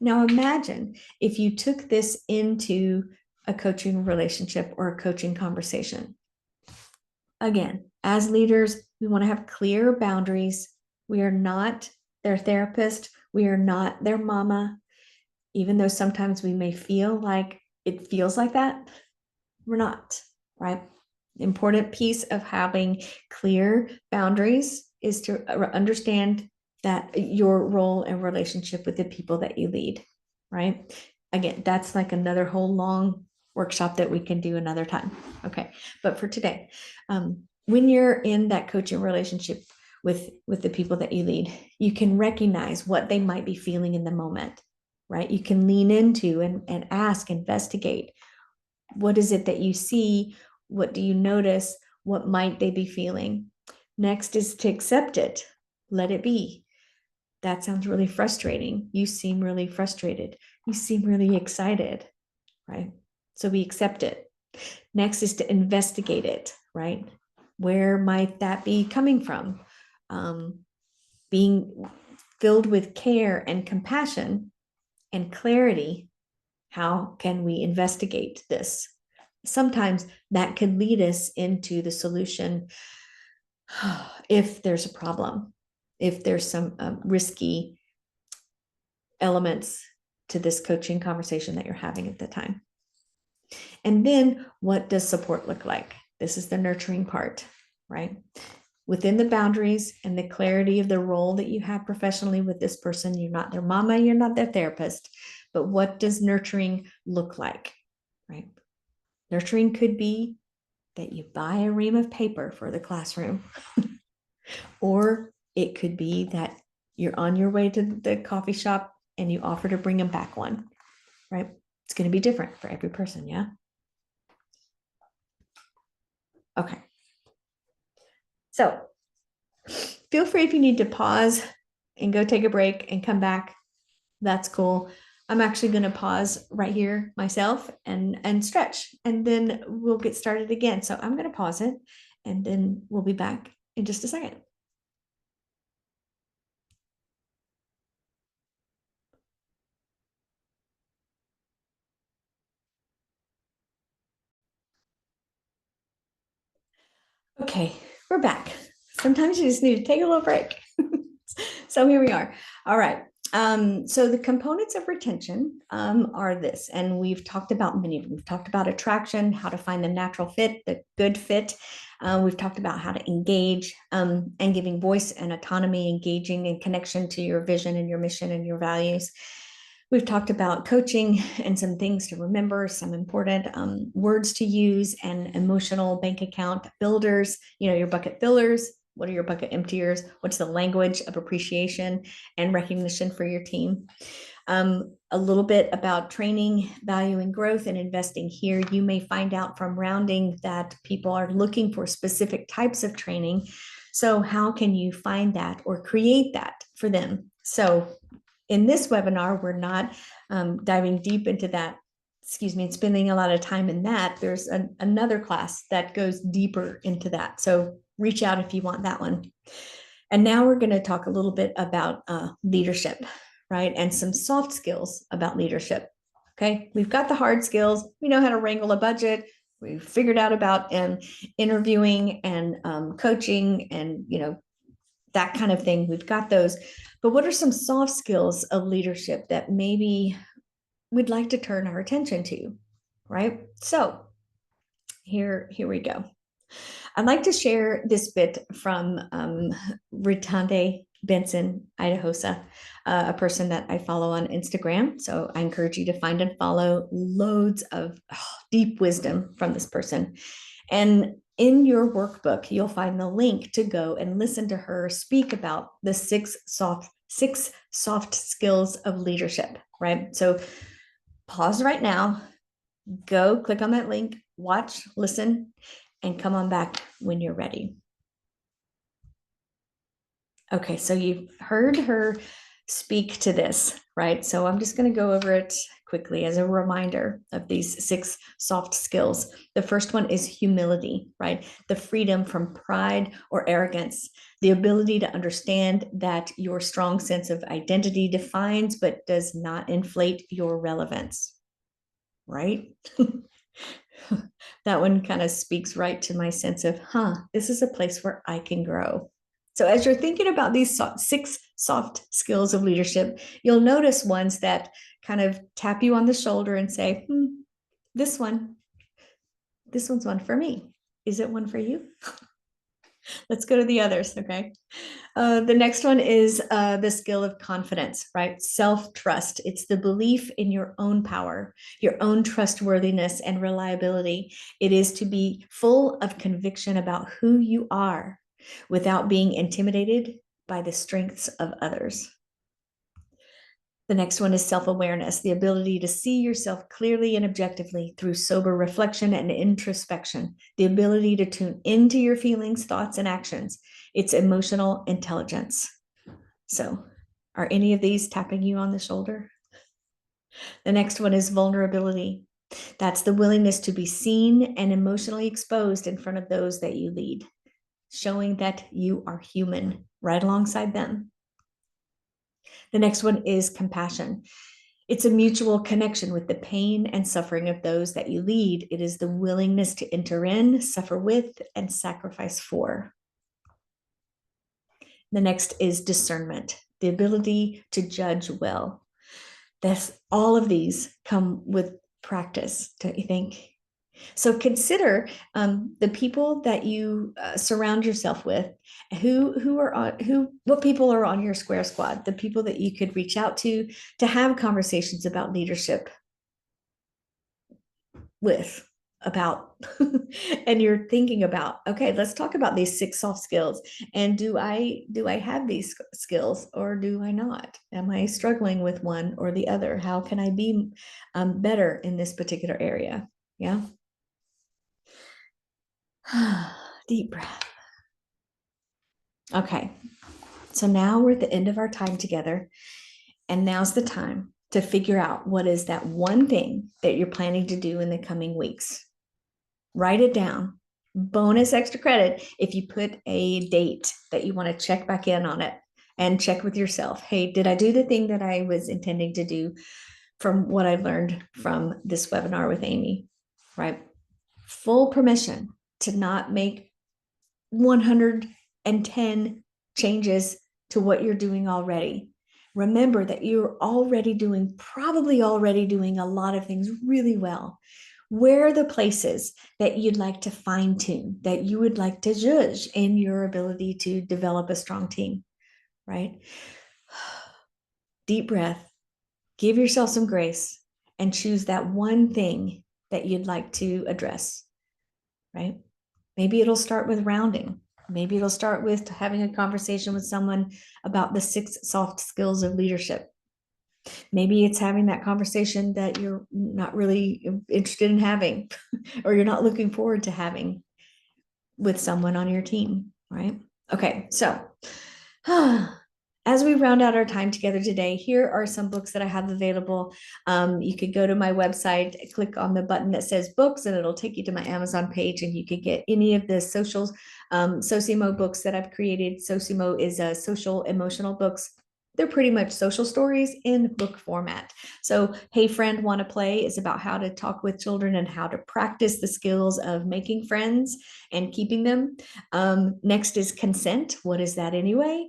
Now imagine if you took this into a coaching relationship or a coaching conversation. Again, as leaders, we want to have clear boundaries. We are not their therapist. We are not their mama. Even though sometimes we may feel like it feels like that, we're not, right? The important piece of having clear boundaries is to understand that your role and relationship with the people that you lead, right? Again, that's like another whole long workshop that we can do another time. Okay, but for today, when you're in that coaching relationship with the people that you lead, you can recognize what they might be feeling in the moment. right? You can lean into and ask, investigate. What is it that you see? What do you notice? What might they be feeling? Next is to accept it. Let it be. That sounds really frustrating. You seem really frustrated. You seem really excited, right? So we accept it. Next is to investigate it, right? Where might that be coming from? Being filled with care and compassion and clarity, how can we investigate this? Sometimes that could lead us into the solution if there's a problem, if there's some risky elements to this coaching conversation that you're having at the time. And then what does support look like? This is the nurturing part, right? Within the boundaries and the clarity of the role that you have professionally with this person, you're not their mama, you're not their therapist, but what does nurturing look like, right? Nurturing could be that you buy a ream of paper for the classroom, or it could be that you're on your way to the coffee shop and you offer to bring them back one, right? It's going to be different for every person, yeah? Okay. So feel free if you need to pause and go take a break and come back. That's cool. I'm actually going to pause right here myself and stretch, and then we'll get started again. So I'm going to pause it, and then we'll be back in just a second. Okay, we're back. Sometimes you just need to take a little break. So here we are. All right. So the components of retention are this, and we've talked about many of them. We've talked about attraction, how to find the natural fit, the good fit. We've talked about how to engage and giving voice and autonomy, engaging and connection to your vision and your mission and your values. We've talked about coaching and some things to remember, some important words to use, and emotional bank account builders, your bucket fillers. What are your bucket emptiers? What's the language of appreciation and recognition for your team? A little bit about training, valuing growth, and investing here. You may find out from rounding that people are looking for specific types of training. So how can you find that or create that for them? So in this webinar, we're not diving deep into that, and spending a lot of time in that. There's another class that goes deeper into that. So reach out if you want that one. And now we're going to talk a little bit about leadership, right? And some soft skills about leadership. Okay, we've got the hard skills. We know how to wrangle a budget. We've figured out about interviewing and coaching and, that kind of thing. We've got those. But what are some soft skills of leadership that maybe we'd like to turn our attention to, right? So here we go. I'd like to share this bit from Ritande Benson Idahosa, a person that I follow on Instagram. So I encourage you to find and follow loads of deep wisdom from this person. And in your workbook, you'll find the link to go and listen to her speak about the six soft skills of leadership, right? So pause right now, go click on that link, watch, listen, and come on back when you're ready. Okay, so you've heard her speak to this, right? So I'm just going to go over it quickly as a reminder of these six soft skills. The first one is humility, right? The freedom from pride or arrogance, the ability to understand that your strong sense of identity defines but does not inflate your relevance, right? That one kind of speaks right to my sense of, this is a place where I can grow. So as you're thinking about these six soft skills of leadership, you'll notice ones that kind of tap you on the shoulder and say, this one's one for me. Is it one for you? Let's go to the others, okay? The next one is the skill of confidence, right? Self-trust. It's the belief in your own power, your own trustworthiness and reliability. It is to be full of conviction about who you are without being intimidated by the strengths of others. The next one is self-awareness, the ability to see yourself clearly and objectively through sober reflection and introspection, the ability to tune into your feelings, thoughts, and actions. It's emotional intelligence. So, are any of these tapping you on the shoulder? The next one is vulnerability. That's the willingness to be seen and emotionally exposed in front of those that you lead, showing that you are human right alongside them. The next one is compassion. It's a mutual connection with the pain and suffering of those that you lead. It is the willingness to enter in, suffer with, and sacrifice for. The next is discernment, the ability to judge well. All of these come with practice, don't you think? So consider the people that you surround yourself with. What people are on your square squad? The people that you could reach out to have conversations about leadership with, about, and you're thinking about, okay, let's talk about these 6 soft skills. And do I have these skills or do I not? Am I struggling with one or the other? How can I be better in this particular area? Yeah. Deep breath. Okay, so now we're at the end of our time together, and now's the time to figure out what is that one thing that you're planning to do in the coming weeks. Write it down. Bonus extra credit if you put a date that you want to check back in on it and check with yourself. Hey, did I do the thing that I was intending to do from what I've learned from this webinar with Amy, right? Full permission to not make 110 changes to what you're doing already. Remember that you're probably already doing a lot of things really well. Where are the places that you'd like to fine tune, that you would like to judge in your ability to develop a strong team, right? Deep breath, give yourself some grace, and choose that one thing that you'd like to address, right? Maybe it'll start with rounding. Maybe it'll start with having a conversation with someone about the 6 soft skills of leadership. Maybe it's having that conversation that you're not really interested in having, or you're not looking forward to having with someone on your team, right? Okay, so as we round out our time together today, here are some books that I have available. You could go to my website, click on the button that says books, and it'll take you to my Amazon page, and you could get any of the Socimo books that I've created. Socimo is a social emotional books. They're pretty much social stories in book format. So, Hey Friend, Want to Play is about how to talk with children and how to practice the skills of making friends and keeping them. Next is Consent. What is that anyway?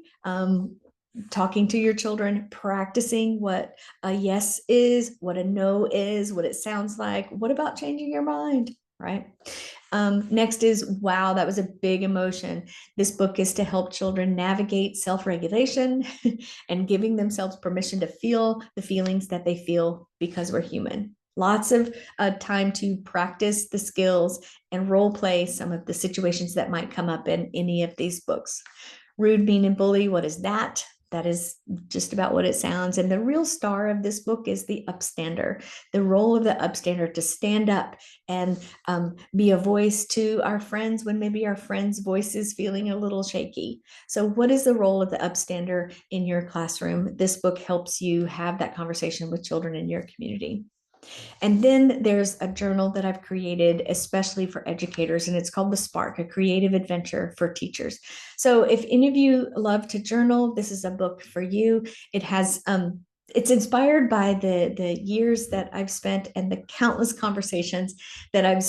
Talking to your children, practicing what a yes is, what a no is, what it sounds like. What about changing your mind, right? Next is Wow, that was a big emotion. This book is to help children navigate self-regulation and giving themselves permission to feel the feelings that they feel, because we're human. Lots of time to practice the skills and role play some of the situations that might come up in any of these books. Rude, Mean, and Bully, what is that? That is just about what it sounds. And the real star of this book is the upstander, the role of the upstander to stand up and be a voice to our friends when maybe our friend's voice is feeling a little shaky. So what is the role of the upstander in your classroom? This book helps you have that conversation with children in your community. And then there's a journal that I've created especially for educators, and it's called The Spark, a creative adventure for teachers. So if any of you love to journal, this is a book for you. It has it's inspired by the years that I've spent and the countless conversations that I've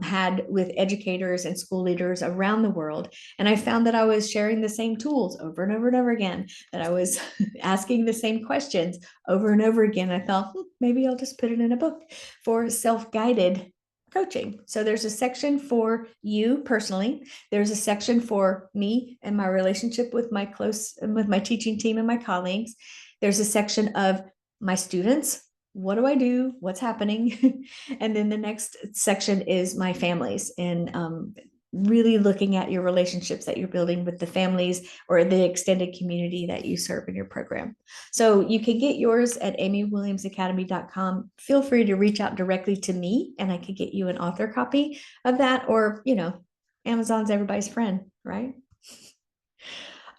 had with educators and school leaders around the world. And I found that I was sharing the same tools over and over and over again, that I was asking the same questions over and over again. I thought, maybe I'll just put it in a book for self-guided coaching. So there's a section for you personally. There's a section for me and my relationship with my teaching team and my colleagues. There's a section of my students. What do I do? What's happening? And then the next section is my families and really looking at your relationships that you're building with the families or the extended community that you serve in your program. So you can get yours at amywilliamsacademy.com. Feel free to reach out directly to me and I could get you an author copy of that, or, Amazon's everybody's friend, right?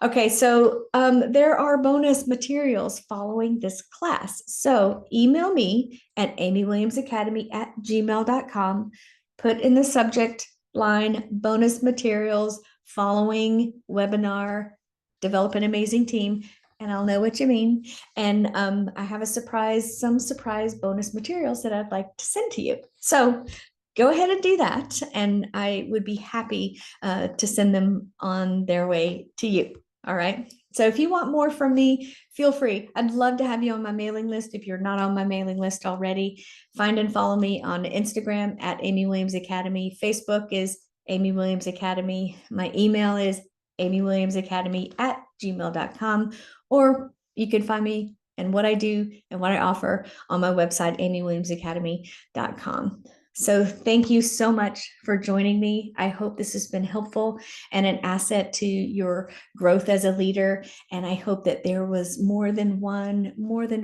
Okay, so there are bonus materials following this class. So email me at amywilliamsacademy@gmail.com. Put in the subject line bonus materials following webinar, develop an amazing team, and I'll know what you mean. And I have some surprise bonus materials that I'd like to send to you. So go ahead and do that. And I would be happy to send them on their way to you. All right. So if you want more from me, feel free. I'd love to have you on my mailing list. If you're not on my mailing list already, find and follow me on Instagram at Amy Williams Academy. Facebook is Amy Williams Academy. My email is amywilliamsacademy@gmail.com. Or you can find me and what I do and what I offer on my website, amywilliamsacademy.com. So thank you so much for joining me. I hope this has been helpful and an asset to your growth as a leader. And I hope that there was more than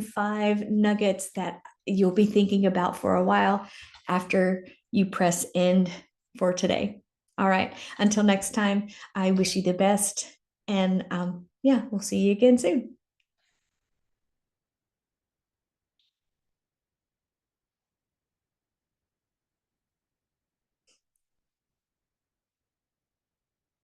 5 nuggets that you'll be thinking about for a while after you press end for today. All right. Until next time, I wish you the best. And we'll see you again soon.